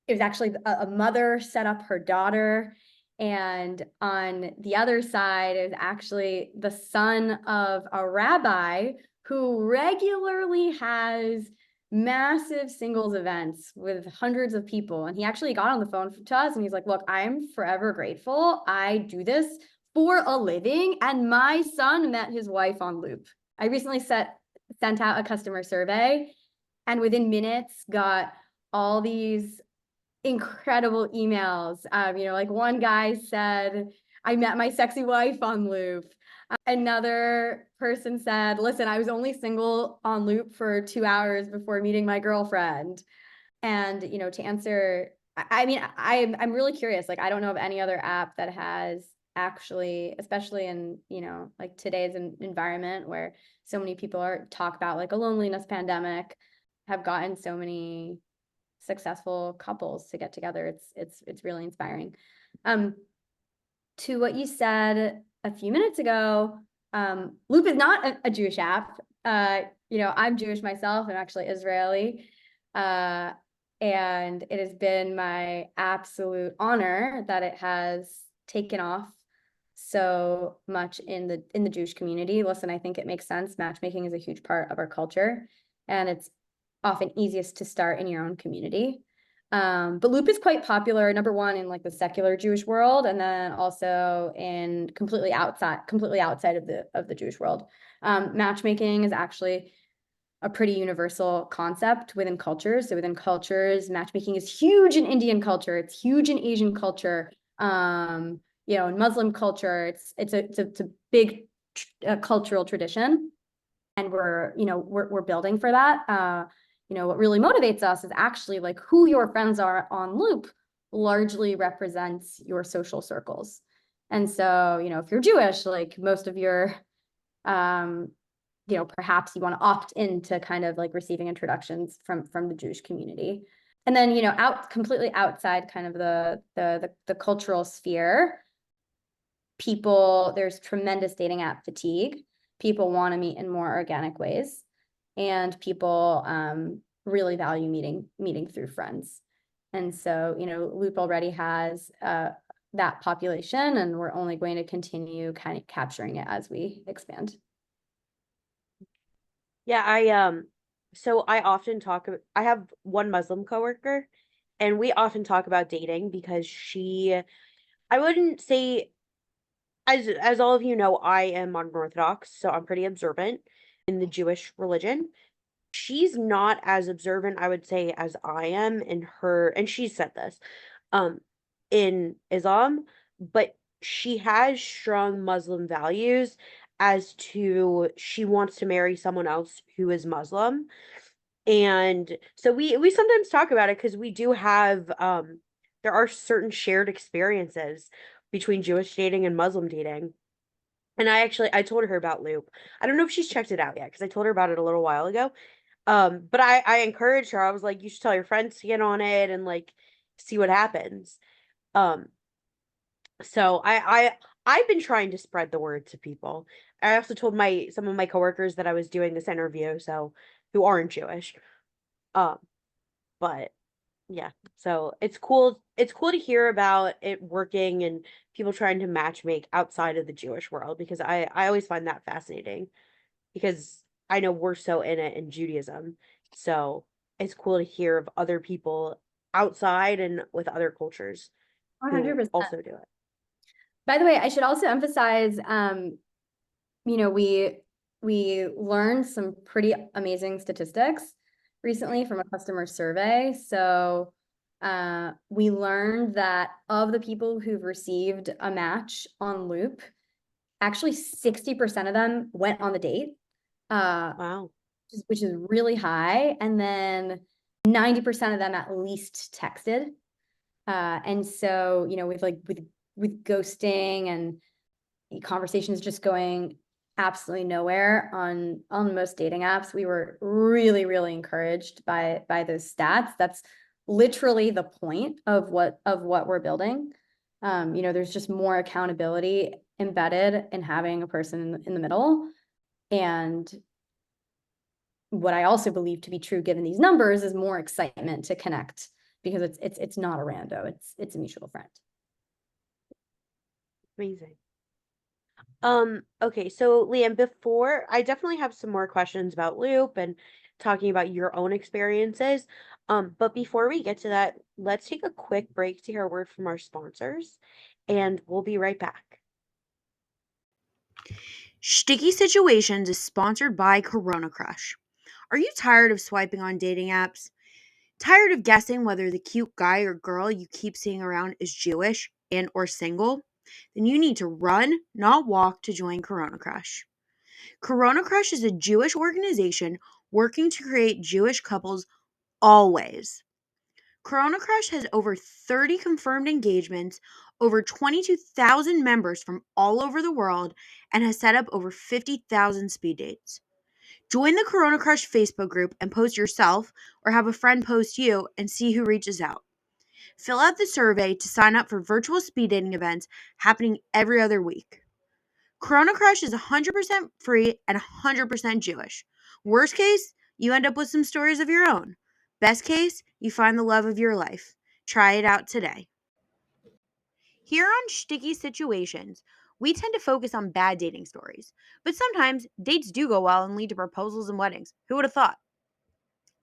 it was actually a mother set up her daughter, and on the other side is actually the son of a rabbi who regularly has massive singles events with hundreds of people. And he actually got on the phone to us and he's like, "Look, I'm forever grateful. I do this for a living, and my son met his wife on Loop." I recently sent out a customer survey, and within minutes got all these incredible emails. Like one guy said, "I met my sexy wife on Loop." Another person said, "Listen, I was only single on Loop for 2 hours before meeting my girlfriend." And, to answer, I mean, I'm really curious. Like, I don't know of any other app that has actually, especially in, like today's environment where so many people talk about like a loneliness pandemic, have gotten so many successful couples to get together. It's really inspiring. To what you said a few minutes ago, Loop is not a Jewish app. I'm Jewish myself. I'm actually Israeli. And it has been my absolute honor that it has taken off so much in the Jewish community. Listen, I think it makes sense. Matchmaking is a huge part of our culture, and it's often easiest to start in your own community. But Loop is quite popular, number one, in like the secular Jewish world, and then also in completely outside of the Jewish world. Matchmaking is actually a pretty universal concept within cultures. So within cultures, matchmaking is huge in Indian culture. It's huge in Asian culture. In Muslim culture, it's a big cultural tradition, and we're building for that. What really motivates us is actually like who your friends are on Loop largely represents your social circles. And so, if you're Jewish, like most of your perhaps you want to opt into kind of like receiving introductions from the Jewish community. And then, completely outside kind of the cultural sphere, there's tremendous dating app fatigue. People want to meet in more organic ways, and people really value meeting through friends. And so, Loop already has that population, and we're only going to continue kind of capturing it as we expand. Yeah, so I have one Muslim coworker, and we often talk about dating because I wouldn't say, as all of you know, I am modern Orthodox, so I'm pretty observant in the Jewish religion. She's not as observant, I would say, as I am and she said this, um, in Islam, but she has strong Muslim values as to she wants to marry someone else who is Muslim. And so we sometimes talk about it because we do have there are certain shared experiences between Jewish dating and Muslim dating. And I told her about Loop. I don't know if she's checked it out yet because I told her about it a little while ago. But I encouraged her. I was like, you should tell your friends to get on it and like see what happens. Um, so I've been trying to spread the word to people. I also told some of my coworkers that I was doing this interview, so who aren't Jewish. Um, but yeah, so it's cool to hear about it working and people trying to matchmake outside of the Jewish world because I always find that fascinating because I know we're so in it in Judaism. So it's cool to hear of other people outside and with other cultures who 100%. also do it. By the way, I should also emphasize, we learned some pretty amazing statistics recently from a customer survey. So we learned that of the people who've received a match on Loop, actually 60% of them went on the date, Wow. which is really high. And then 90% of them at least texted. And so, with ghosting and conversations just going absolutely nowhere on most dating apps, we were really, really encouraged by those stats. That's literally the point of what we're building. There's just more accountability embedded in having a person in the middle. And what I also believe to be true given these numbers is more excitement to connect because it's not a rando, it's a mutual friend. Amazing. Okay, so Liam, before I definitely have some more questions about Loop and talking about your own experiences. But before we get to that, let's take a quick break to hear a word from our sponsors, and we'll be right back. Sticky Situations is sponsored by Corona Crush. Are you tired of swiping on dating apps? Tired of guessing whether the cute guy or girl you keep seeing around is Jewish and or single? Then you need to run, not walk, to join Corona Crush. Corona Crush is a Jewish organization working to create Jewish couples always. Corona Crush has over 30 confirmed engagements, over 22,000 members from all over the world, and has set up over 50,000 speed dates. Join the Corona Crush Facebook group and post yourself or have a friend post you and see who reaches out. Fill out the survey to sign up for virtual speed dating events happening every other week. Corona Crush is 100% free and 100% Jewish. Worst case, you end up with some stories of your own. Best case, you find the love of your life. Try it out today. Here on Sticky Situations, we tend to focus on bad dating stories, but sometimes dates do go well and lead to proposals and weddings. Who would have thought?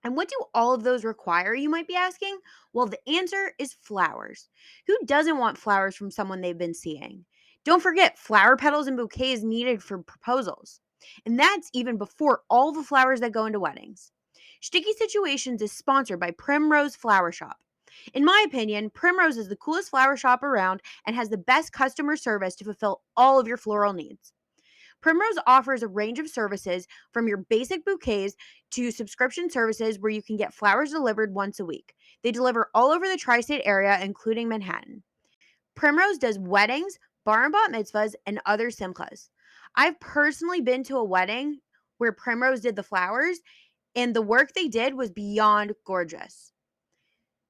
And what do all of those require, you might be asking? Well, the answer is flowers. Who doesn't want flowers from someone they've been seeing? Don't forget, flower petals and bouquets needed for proposals. And that's even before all the flowers that go into weddings. Sticky Situations is sponsored by Primrose Flower Shop. In my opinion, Primrose is the coolest flower shop around and has the best customer service to fulfill all of your floral needs. Primrose offers a range of services from your basic bouquets to subscription services where you can get flowers delivered once a week. They deliver all over the tri state area, including Manhattan. Primrose does weddings, bar and bat mitzvahs, and other simchas. I've personally been to a wedding where Primrose did the flowers, and the work they did was beyond gorgeous.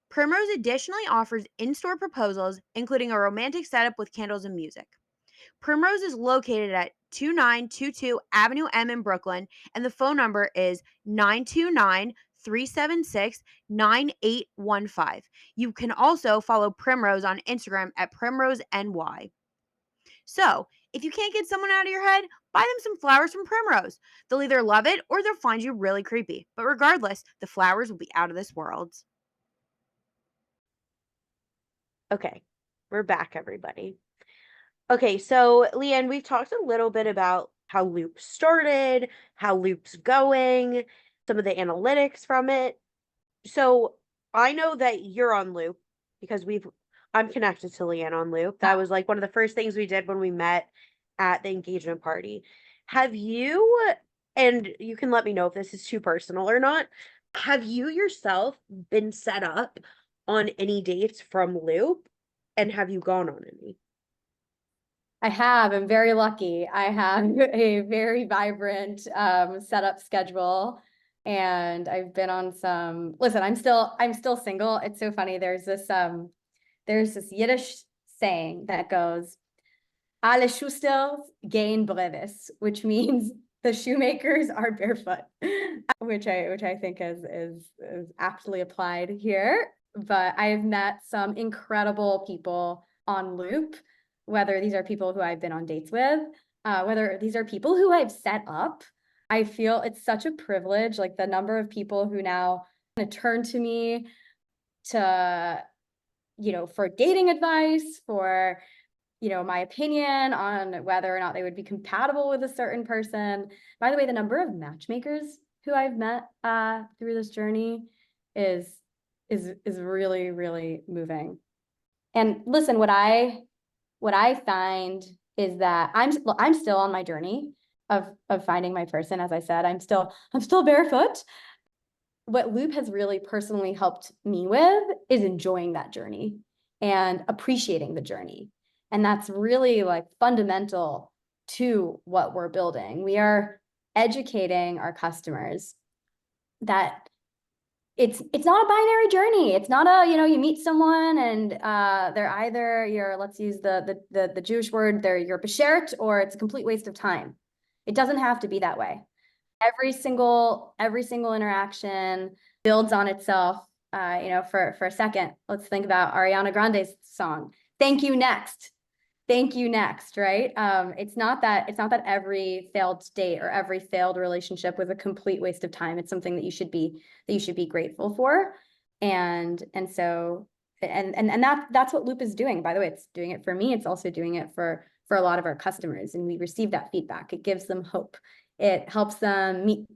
Primrose additionally offers in store proposals, including a romantic setup with candles and music. Primrose is located at 2922 Avenue M in Brooklyn, and the phone number is 929 376 9815. You can also follow Primrose on Instagram at PrimroseNY. So, if you can't get someone out of your head, buy them some flowers from Primrose. They'll either love it or they'll find you really creepy. But regardless, the flowers will be out of this world. Okay, we're back, everybody. Okay, so Lian, we've talked a little bit about how Loop started, how Loop's going, some of the analytics from it. So I know that you're on Loop because I'm connected to Lian on Loop. That was like one of the first things we did when we met at the engagement party. Have you, and you can let me know if this is too personal or not, have you yourself been set up on any dates from Loop? And have you gone on any? I have. I'm very lucky. I have a very vibrant setup schedule, and I've been on some. Listen, I'm still single. It's so funny. There's this Yiddish saying that goes, "Alle Schusters gehen breves," which means the shoemakers are barefoot, which I think is aptly applied here. But I've met some incredible people on Loop, whether these are people who I've been on dates with, whether these are people who I've set up. I feel it's such a privilege, like the number of people who now turn to me to, for dating advice, for, my opinion on whether or not they would be compatible with a certain person. By the way, the number of matchmakers who I've met through this journey is really, really moving. And listen, what I find is that I'm still on my journey of finding my person. As I said, I'm still barefoot. What Loop has really personally helped me with is enjoying that journey and appreciating the journey. And that's really like fundamental to what we're building. We are educating our customers that it's not a binary journey. It's not a, you meet someone and they're either let's use the Jewish word, they're your beshert, or it's a complete waste of time. It doesn't have to be that way. Every single interaction builds on itself. For a second, let's think about Ariana Grande's song, Thank You Next. Thank you next, right? It's not that every failed date or every failed relationship was a complete waste of time. It's something that you should be grateful for. And so that's what Loop is doing. By the way, it's doing it for me. It's also doing it for a lot of our customers. And we receive that feedback. It gives them hope. It helps them meet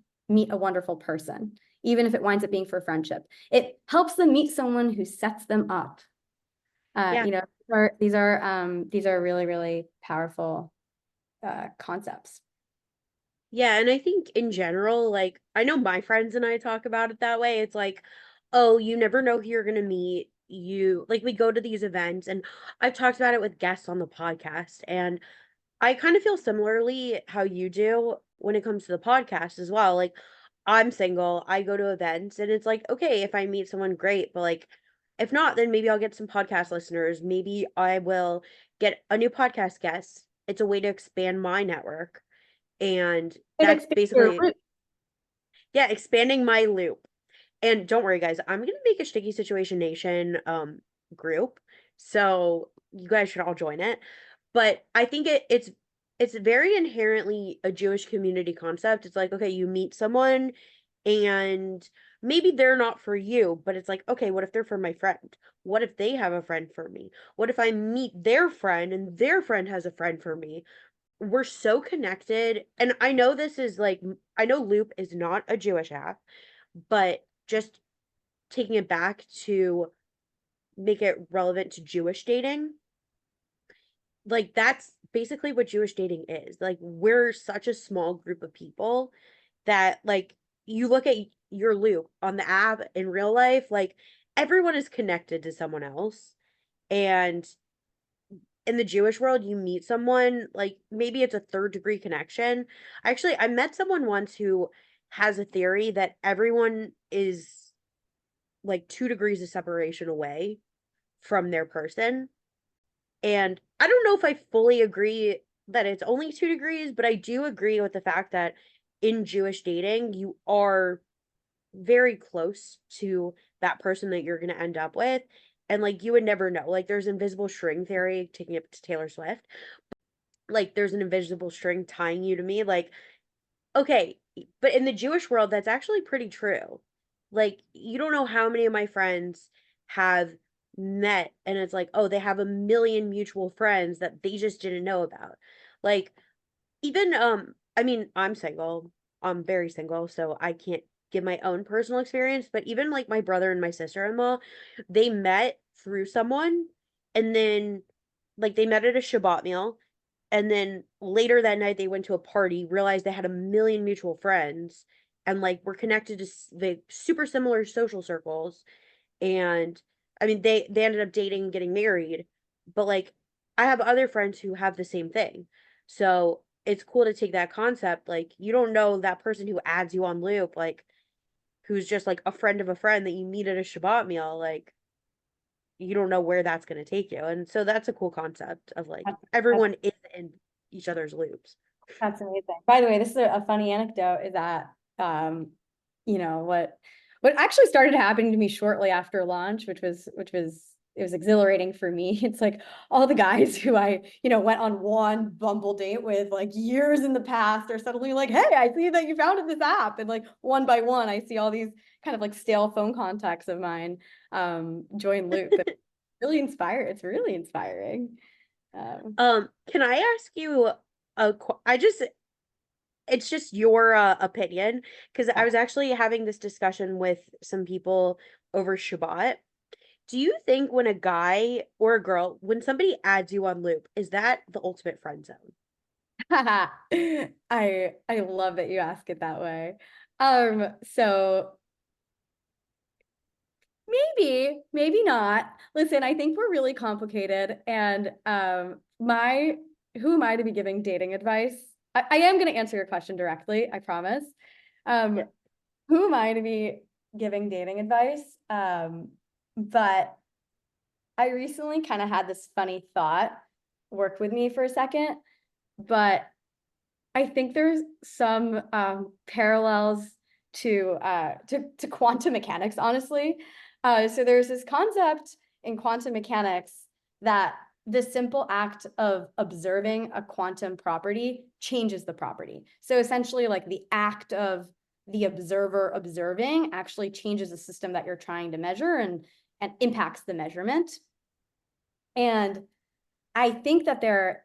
a wonderful person, even if it winds up being for friendship. It helps them meet someone who sets them up. These are really, really powerful concepts. Yeah, and I think in general, like, I know my friends and I talk about it that way. It's like, oh, you never know who you're gonna meet. Like, we go to these events, and I've talked about it with guests on the podcast, and I kind of feel similarly how you do when it comes to the podcast as well. Like, I'm single, I go to events, and it's like, okay, if I meet someone, great, but like, if not, then maybe I'll get some podcast listeners. Maybe I will get a new podcast guest. It's a way to expand my network. And that's basically, yeah, expanding my loop. And don't worry, guys, I'm gonna make a Sticky Situation Nation group. So you guys should all join it. But I think it's very inherently a Jewish community concept. It's like, okay, you meet someone and maybe they're not for you, but it's like, okay, what if they're for my friend? What if they have a friend for me? What if I meet their friend and their friend has a friend for me? We're so connected. And I know this is like, I know Loop is not a Jewish app, but just taking it back to make it relevant to Jewish dating, like that's basically what Jewish dating is. Like we're such a small group of people that like you look at your Loop on the app in real life, like everyone is connected to someone else. And in the Jewish world, you meet someone, like maybe it's a third degree connection. Actually, I met someone once who has a theory that everyone is like 2 degrees of separation away from their person. And I don't know if I fully agree that it's only 2 degrees, but I do agree with the fact that in Jewish dating, you are very close to that person that you're going to end up with. And like you would never know. Like there's invisible string theory, taking it to Taylor Swift. Like there's an invisible string tying you to me. Like, okay, but in the Jewish world, that's actually pretty true. Like, you don't know how many of my friends have met, and it's like, oh, they have a million mutual friends that they just didn't know about. Like, even I mean, I'm single. I'm very single, so I can't give my own personal experience, but even like my brother and my sister-in-law, they met through someone, and then like they met at a Shabbat meal, and then later that night they went to a party, realized they had a million mutual friends, and like were connected to the super similar social circles. And I mean, they ended up dating and getting married, but like I have other friends who have the same thing. So it's cool to take that concept. Like you don't know that person who adds you on Loop, like who's just like a friend of a friend that you meet at a Shabbat meal, like you don't know where that's going to take you. And so that's a cool concept of like That's everyone is in each other's loops. That's amazing. By the way, this is a funny anecdote is that, um, you know, what actually started happening to me shortly after launch, it was exhilarating for me. It's like all the guys who I, went on one Bumble date with like years in the past are suddenly like, hey, I see that you founded this app. And like one by one, I see all these kind of like stale phone contacts of mine join Loop. It's really inspiring. Can I ask you I just it's just your opinion because I was actually having this discussion with some people over Shabbat. Do you think when a guy or a girl, when somebody adds you on Loop, is that the ultimate friend zone? I love that you ask it that way. So maybe not. Listen, I think we're really complicated, and my who am I to be giving dating advice? I am going to answer your question directly, I promise. Yeah. Um, who am I to be giving dating advice? But I recently kind of had this funny thought work with me for a second, but I think there's some parallels to quantum mechanics, honestly. So there's this concept in quantum mechanics that the simple act of observing a quantum property changes the property. So essentially, like the act of the observer observing actually changes the system that you're trying to measure and impacts the measurement. And I think that there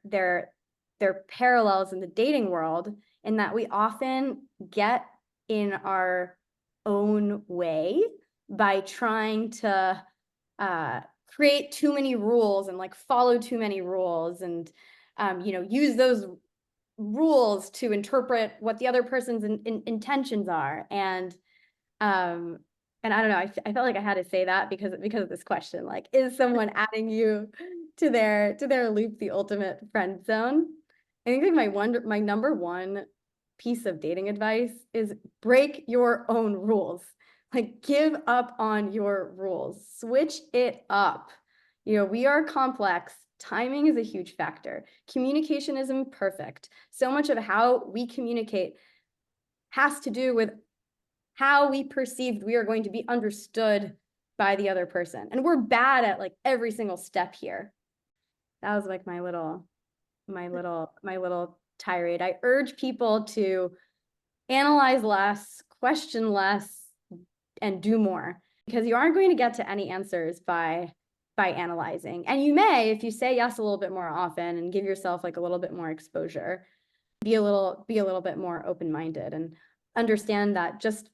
are parallels in the dating world in that we often get in our own way by trying to create too many rules and like follow too many rules and use those rules to interpret what the other person's intentions are. Um, and I don't know, I felt like I had to say that because of this question, like, is someone adding you to their Loop the ultimate friend zone? I think like my number one piece of dating advice is break your own rules. Like give up on your rules, switch it up. We are complex. Timing is a huge factor. Communication is imperfect. So much of how we communicate has to do with how we perceived we are going to be understood by the other person. And we're bad at like every single step here. that was like my little tirade. I urge people to analyze less, question less, and do more, because you aren't going to get to any answers by analyzing. And you may, if you say yes a little bit more often and give yourself like a little bit more exposure, be a little bit more open-minded, and understand that just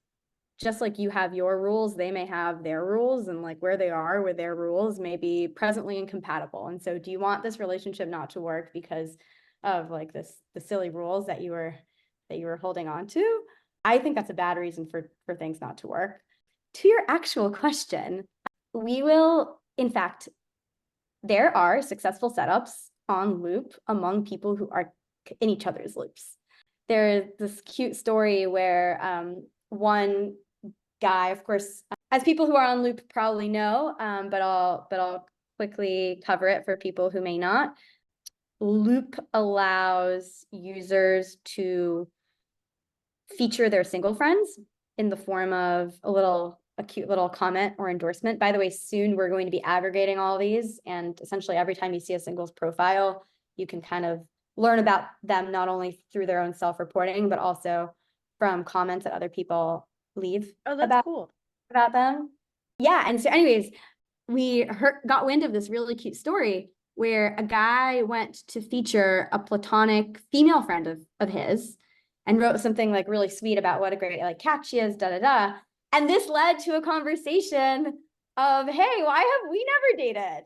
like you have your rules, they may have their rules, and like where they are with their rules may be presently incompatible. And so do you want this relationship not to work because of like the silly rules that you were holding on to? I think that's a bad reason for things not to work. To your actual question, we will, in fact, there are successful setups on Loop among people who are in each other's loops. There's this cute story where one guy, of course, as people who are on Loop probably know, but I'll quickly cover it for people who may not. Loop allows users to feature their single friends in the form of a cute little comment or endorsement. By the way, soon we're going to be aggregating all these, and essentially every time you see a singles profile, you can kind of learn about them not only through their own self-reporting, but also from comments that other people leave Cool. about them. Yeah, and so anyways, we got wind of this really cute story where a guy went to feature a platonic female friend of his and wrote something like really sweet about what a great like cat she is, da da da. And this led to a conversation of, hey, why have we never dated?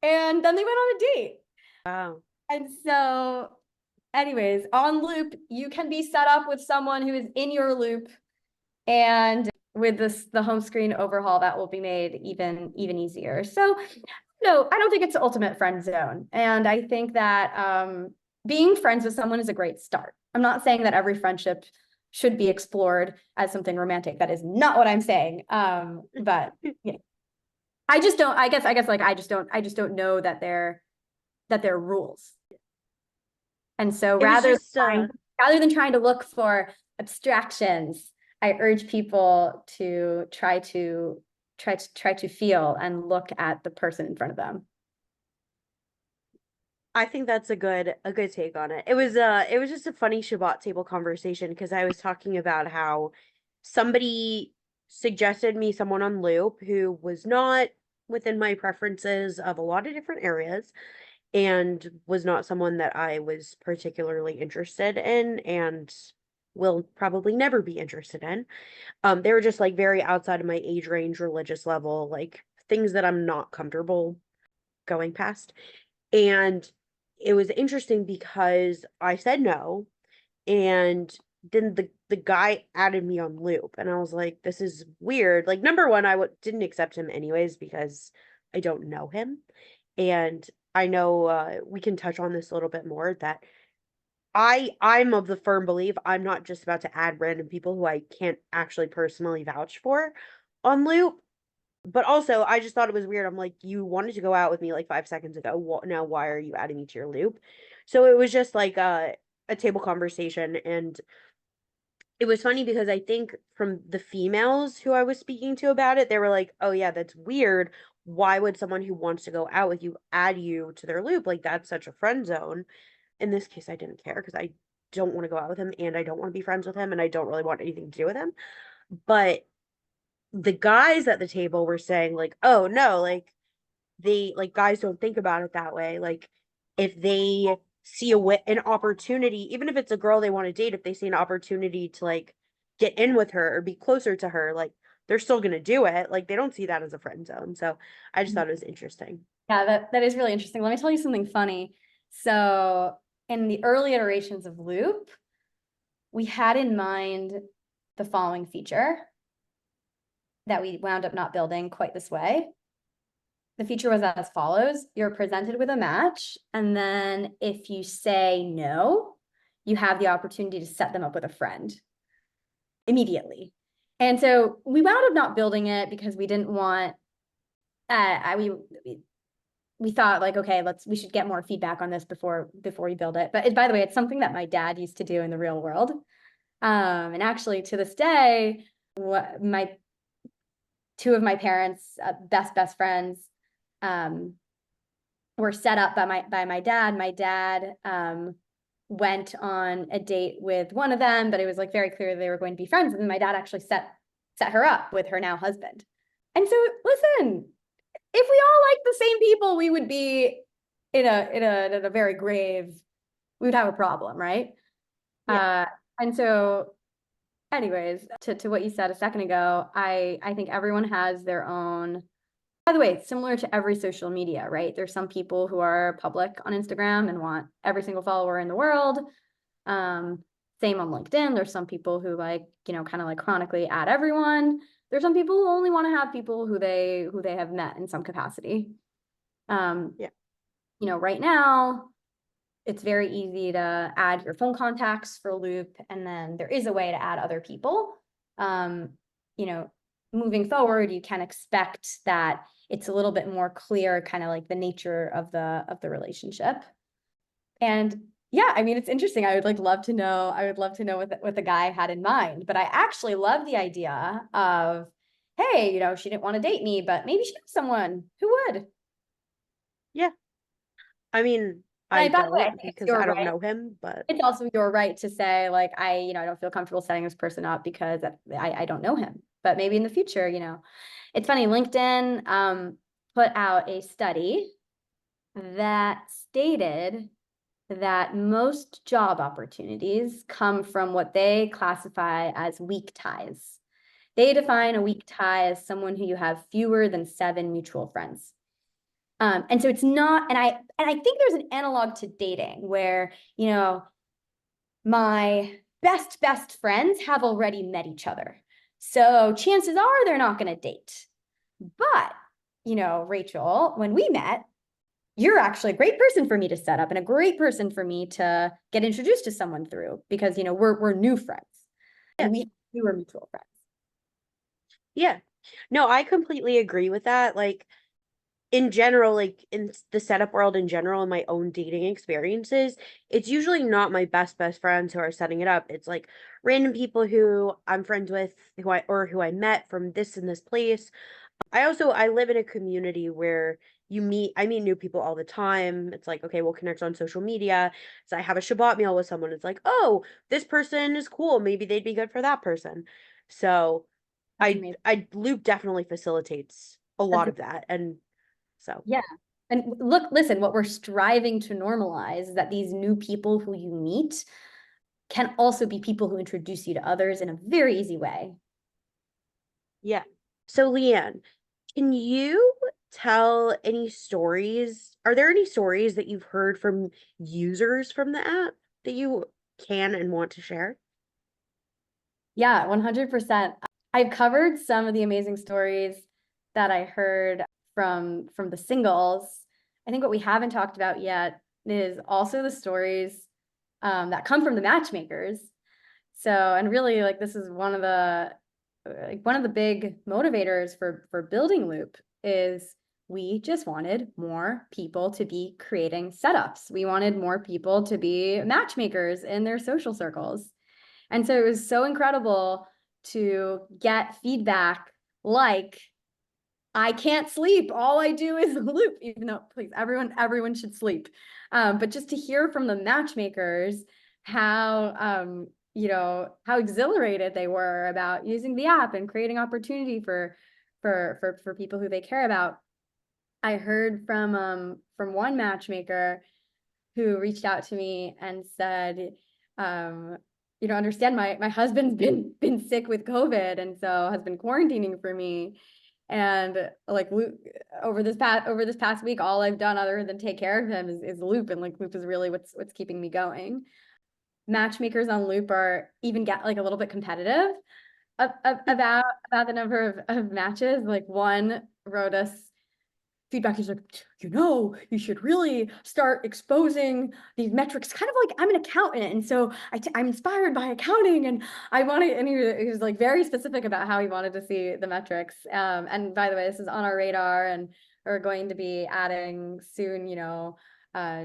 And then they went on a date. Wow. And so, anyways, on Loop, you can be set up with someone who is in your loop, and with the home screen overhaul, that will be made even easier. So no, I don't think it's the ultimate friend zone. And I think that being friends with someone is a great start. I'm not saying that every friendship should be explored as something romantic. That is not what I'm saying. But yeah, I just don't, I guess like I just don't know that they're rules. And so It was just rather than trying to look for abstractions, I urge people to try to feel and look at the person in front of them. I think that's a good take on it. It was just a funny Shabbat table conversation because I was talking about how somebody suggested me someone on Loop who was not within my preferences of a lot of different areas and was not someone that I was particularly interested in and will probably never be interested in. They were just like very outside of my age range, religious level, like things that I'm not comfortable going past. And it was interesting because I said no, and then the guy added me on Loop, and I was like, this is weird. Like, number one, didn't accept him anyways because I don't know him, and I know we can touch on this a little bit more that I'm of the firm belief I'm not just about to add random people who I can't actually personally vouch for on Loop. But also, I just thought it was weird. I'm like, you wanted to go out with me like 5 seconds ago. Now, why are you adding me to your loop? So it was just like a table conversation. And it was funny because I think from the females who I was speaking to about it, they were like, oh, yeah, that's weird. Why would someone who wants to go out with you add you to their loop? Like, that's such a friend zone. In this case, I didn't care because I don't want to go out with him and I don't want to be friends with him and I don't really want anything to do with him. But the guys at the table were saying like, oh no, like they like guys don't think about it that way. Like if they see an opportunity, even if it's a girl they want to date, if they see an opportunity to like get in with her or be closer to her, like they're still gonna do it. Like they don't see that as a friend zone. So I just thought it was interesting. Yeah, that is really interesting. Let me tell you something funny. So in the early iterations of Loop, we had in mind the following feature that we wound up not building quite this way. The feature was as follows. You're presented with a match, and then if you say no, you have the opportunity to set them up with a friend immediately. And so we wound up not building it because we didn't want, we thought like, okay, we should get more feedback on this before we build it. But by the way, it's something that my dad used to do in the real world. And actually to this day, two of my parents' best friends, were set up by my dad. My dad went on a date with one of them, but it was like very clear they were going to be friends. And my dad actually set her up with her now husband. And so listen, if we all like the same people, we would be in a very grave, we would have a problem, right? Yeah. And so anyways, to what you said a second ago, I think everyone has their own. By the way, it's similar to every social media, right? There's some people who are public on Instagram and want every single follower in the world. Same on LinkedIn. There's some people who like, kind of like chronically add everyone. There's some people who only want to have people who they have met in some capacity. Yeah. Right now, it's very easy to add your phone contacts for Loop, and then there is a way to add other people. Um, you know, moving forward, you can expect that it's a little bit more clear, kind of like the nature of the relationship. And yeah, I mean, it's interesting. I would love to know. I would love to know what the guy had in mind. But I actually love the idea of, hey, she didn't want to date me, but maybe she knows someone who would. Yeah. I mean, And I by the way, I don't think it's because your I don't right. know him, but It's also your right to say, like, I don't feel comfortable setting this person up because I don't know him. But maybe in the future, it's funny, LinkedIn put out a study that stated that most job opportunities come from what they classify as weak ties. They define a weak tie as someone who you have fewer than 7 mutual friends. And so it's not, and I think there's an analog to dating where, my best friends have already met each other. So chances are they're not going to date. But, Rachel, when we met, you're actually a great person for me to set up and a great person for me to get introduced to someone through because, we're new friends yeah. and we have fewer mutual friends. Yeah. No, I completely agree with that. Like in general, like in the setup world in general, in my own dating experiences, it's usually not my best friends who are setting it up. It's like random people who I'm friends with, who I met from this and this place. I live in a community where I meet new people all the time. It's like, okay, we'll connect on social media. So I have a Shabbat meal with someone. It's like, oh, this person is cool. Maybe they'd be good for that person. So That's amazing. Loop definitely facilitates a That's lot of that. And so Yeah. And look, listen, what we're striving to normalize is that these new people who you meet can also be people who introduce you to others in a very easy way. yeah. So Leanne, can you tell any stories? Are there any stories that you've heard from users from the app that you can and want to share? Yeah, 100%. I've covered some of the amazing stories that I heard from the singles. I think what we haven't talked about yet is also the stories that come from the matchmakers. So, and really, like this is one of the big motivators for building Loop is we just wanted more people to be creating setups. We wanted more people to be matchmakers in their social circles. And so it was so incredible to get feedback like, I can't sleep. All I do is Loop, even though, please, everyone should sleep. But just to hear from the matchmakers how, how exhilarated they were about using the app and creating opportunity for people who they care about. I heard from one matchmaker who reached out to me and said, understand my husband's been sick with COVID and so has been quarantining for me. And like over this past week, all I've done other than take care of him is Loop, and like Loop is really what's keeping me going. Matchmakers on Loop are even get like a little bit competitive about the number of matches. Like one wrote us feedback. He's like, you should really start exposing these metrics. Kind of like I'm an accountant, and so I'm inspired by accounting, and I want to. And he was like very specific about how he wanted to see the metrics. And by the way, this is on our radar, and we're going to be adding soon.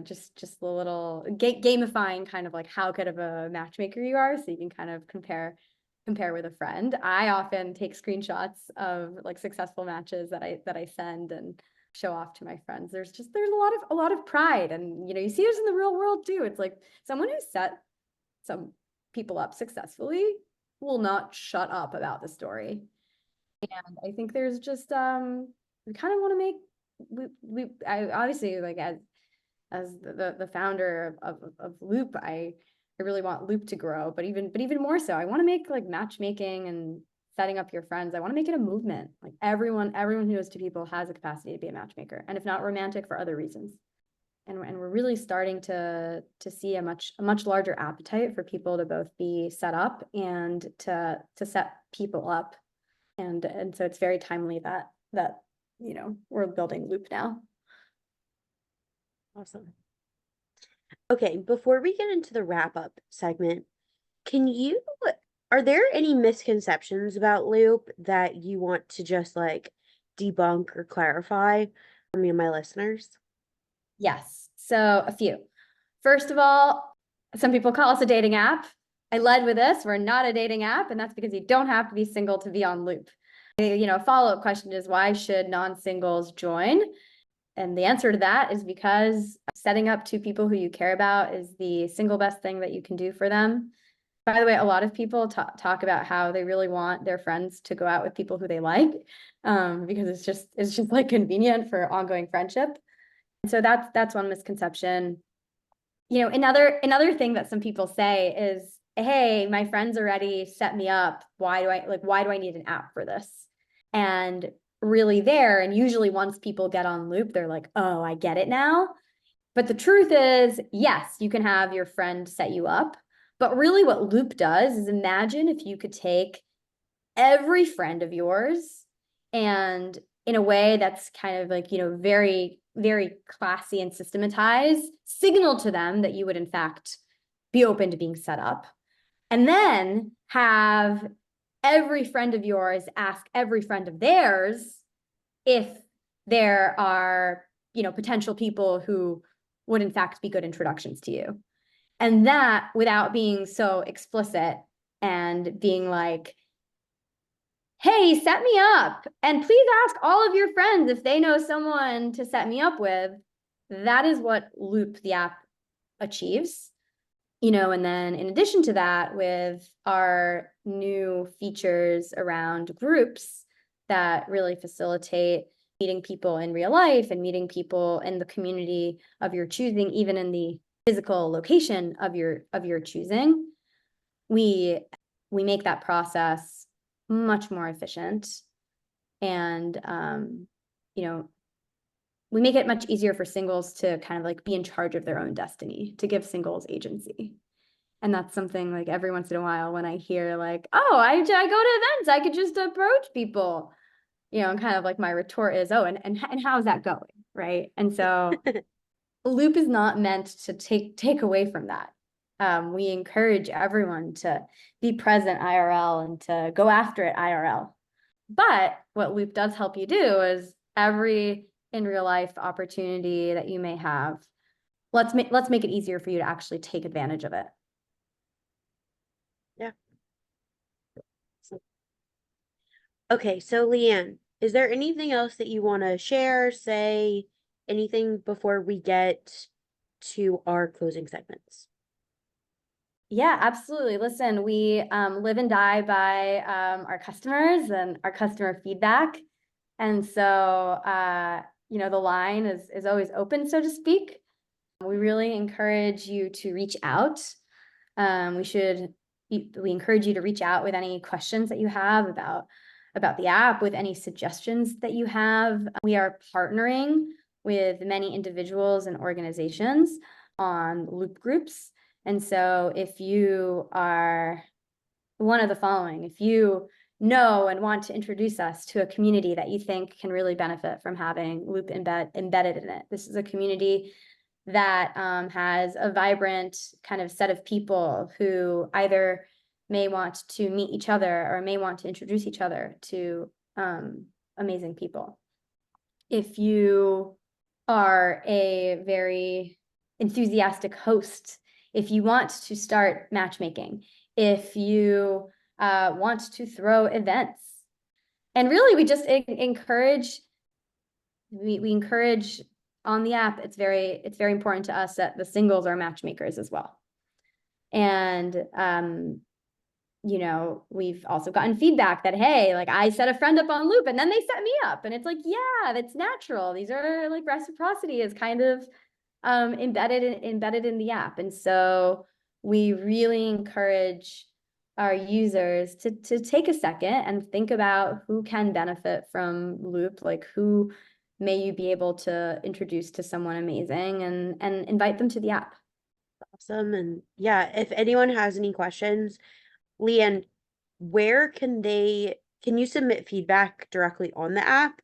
Just the little gamifying kind of like how good of a matchmaker you are, so you can kind of compare with a friend. I often take screenshots of like successful matches that I send and show off to my friends. There's a lot of pride, and you see this in the real world too. It's like someone who set some people up successfully will not shut up about the story. And I think there's just we kind of want to make I obviously, like, as the founder of Loop, I really want Loop to grow, but even more so, I want to make like matchmaking and setting up your friends. I want to make it a movement. Like everyone who knows two people has a capacity to be a matchmaker, and if not romantic, for other reasons. And we're really starting to see a much larger appetite for people to both be set up and to set people up. And so it's very timely that we're building Loop now. Awesome. Okay, before we get into the wrap-up segment, are there any misconceptions about Loop that you want to just like debunk or clarify for me and my listeners? Yes. So a few. First of all, some people call us a dating app. I led with this. We're not a dating app, and that's because you don't have to be single to be on Loop. Follow-up question is, why should non-singles join? And the answer to that is because setting up two people who you care about is the single best thing that you can do for them. By the way, a lot of people talk about how they really want their friends to go out with people who they like, because it's just like convenient for ongoing friendship. And so that's one misconception. Another thing that some people say is, hey, my friends already set me up. Why do I need an app for this? And really and usually once people get on Loop, they're like, oh, I get it now. But the truth is, yes, you can have your friend set you up. But really what Loop does is, imagine if you could take every friend of yours and in a way that's kind of like, very, very classy and systematized, signal to them that you would in fact be open to being set up. And then have every friend of yours ask every friend of theirs if there are, potential people who would in fact be good introductions to you. And that, without being so explicit and being like, hey, set me up, and please ask all of your friends if they know someone to set me up with, that is what Loop, the app, achieves. And then in addition to that, with our new features around groups that really facilitate meeting people in real life and meeting people in the community of your choosing, even in the physical location of your choosing, we make that process much more efficient. And we make it much easier for singles to kind of like be in charge of their own destiny, to give singles agency. And that's something, like, every once in a while when I hear like, oh, I go to events, I could just approach people, and kind of like my retort is, oh, and how's that going, right? And so Loop is not meant to take away from that. We encourage everyone to be present IRL and to go after it IRL. But what Loop does help you do is, every in real life opportunity that you may have, let's make it easier for you to actually take advantage of it. Yeah. Okay, so Lian, is there anything else that you want to share, say, anything before we get to our closing segments? Yeah, absolutely. Listen, we live and die by our customers and our customer feedback. And so, the line is always open, so to speak. We really encourage you to reach out. We encourage you to reach out with any questions that you have about the app, with any suggestions that you have. We are partnering with many individuals and organizations on Loop groups. And so if you are one of the following, if you know and want to introduce us to a community that you think can really benefit from having Loop embedded in it, this is a community that has a vibrant kind of set of people who either may want to meet each other or may want to introduce each other to amazing people. If you are a very enthusiastic host, if you want to start matchmaking, if you want to throw events, and really we just encourage we encourage on the app, it's very important to us that the singles are matchmakers as well. And you know, we've also gotten feedback that, hey, like I set a friend up on Loop and then they set me up. And it's like, yeah, that's natural. These are like reciprocity is kind of embedded in the app. And so we really encourage our users to take a second and think about who can benefit from Loop, like who may you be able to introduce to someone amazing, and invite them to the app. Awesome. And yeah, if anyone has any questions, Lian, where can you submit feedback directly on the app,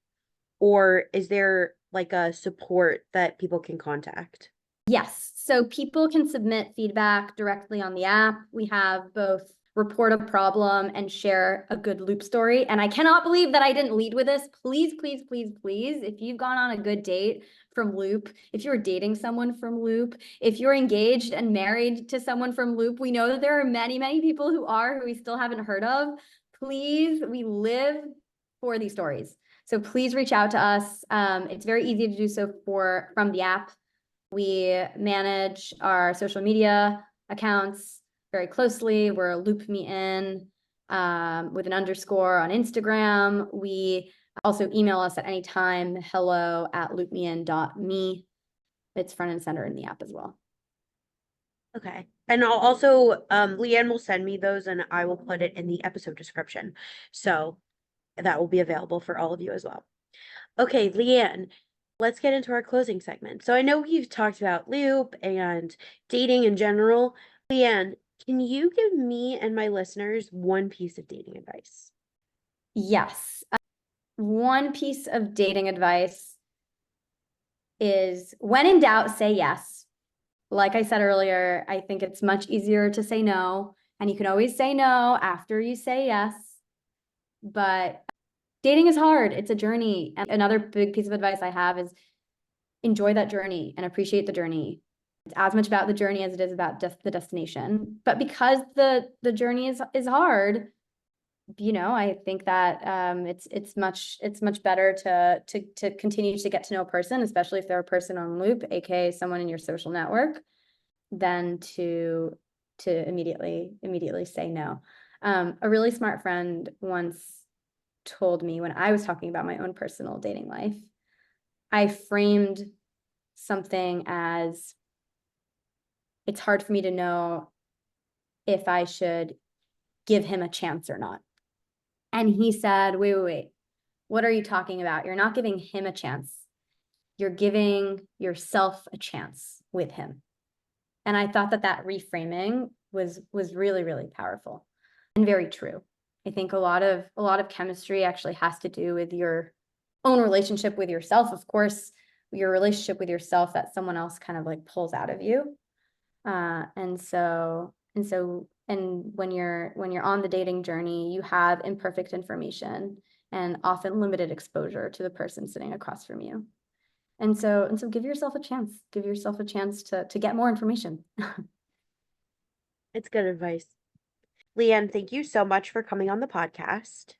or is there like a support that people can contact? Yes, so people can submit feedback directly on the app. We have both report a problem and share a good Loop story. And I cannot believe that I didn't lead with this. Please, please, please, please, if you've gone on a good date from Loop, if you're dating someone from Loop, if you're engaged and married to someone from Loop, we know that there are many, many people who we still haven't heard of. Please, we live for these stories. So please reach out to us. It's very easy to do so from the app. We manage our social media accounts very closely. We're Loop Me In with an underscore on Instagram. We also email us at any time, hello@loopmein.me. It's front and center in the app as well. Okay. And I'll also, Lian will send me those and I will put it in the episode description. So that will be available for all of you as well. Okay, Lian, let's get into our closing segment. So I know we've talked about Loop and dating in general. Lian, can you give me and my listeners one piece of dating advice? Yes. One piece of dating advice is when in doubt, say yes. Like I said earlier, I think it's much easier to say no, and you can always say no after you say yes. But dating is hard. It's a journey. And another big piece of advice I have is enjoy that journey and appreciate the journey. It's as much about the journey as it is about the destination. But because the journey is hard, you know, I think that it's much better to continue to get to know a person, especially if they're a person on Loop, aka someone in your social network, than to immediately say no. A really smart friend once told me, when I was talking about my own personal dating life, I framed something as, it's hard for me to know if I should give him a chance or not. And he said, wait, what are you talking about? You're not giving him a chance. You're giving yourself a chance with him. And I thought that reframing was really, really powerful and very true. I think a lot of chemistry actually has to do with your own relationship with yourself. Of course, your relationship with yourself that someone else kind of like pulls out of you. And when you're on the dating journey, you have imperfect information and often limited exposure to the person sitting across from you. And so give yourself a chance. Give yourself a chance to get more information. It's good advice. Lian, thank you so much for coming on the podcast.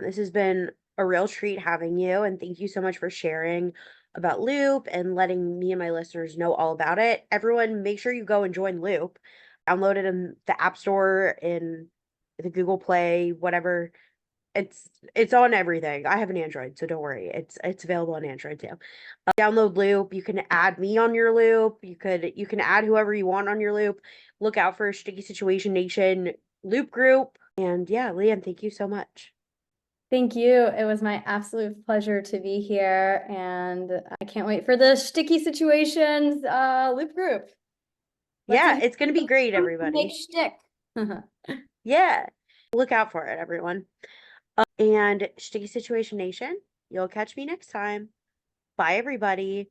This has been a real treat having you, and thank you so much for sharing about Loop and letting me and my listeners know all about it. Everyone, make sure you go and join Loop. Download it in the App Store, in the Google Play, whatever. It's on everything. I have an Android, so don't worry. It's available on Android too. Download Loop. You can add me on your Loop. You can add whoever you want on your Loop. Look out for Sticky Situation Nation Loop group. And yeah, Lian, thank you so much. Thank you. It was my absolute pleasure to be here, and I can't wait for the Sticky Situations Loop group. Yeah, it's gonna be great, everybody. Make shtick. Yeah, look out for it, everyone. And Sticky Situation Nation, you'll catch me next time. Bye, everybody.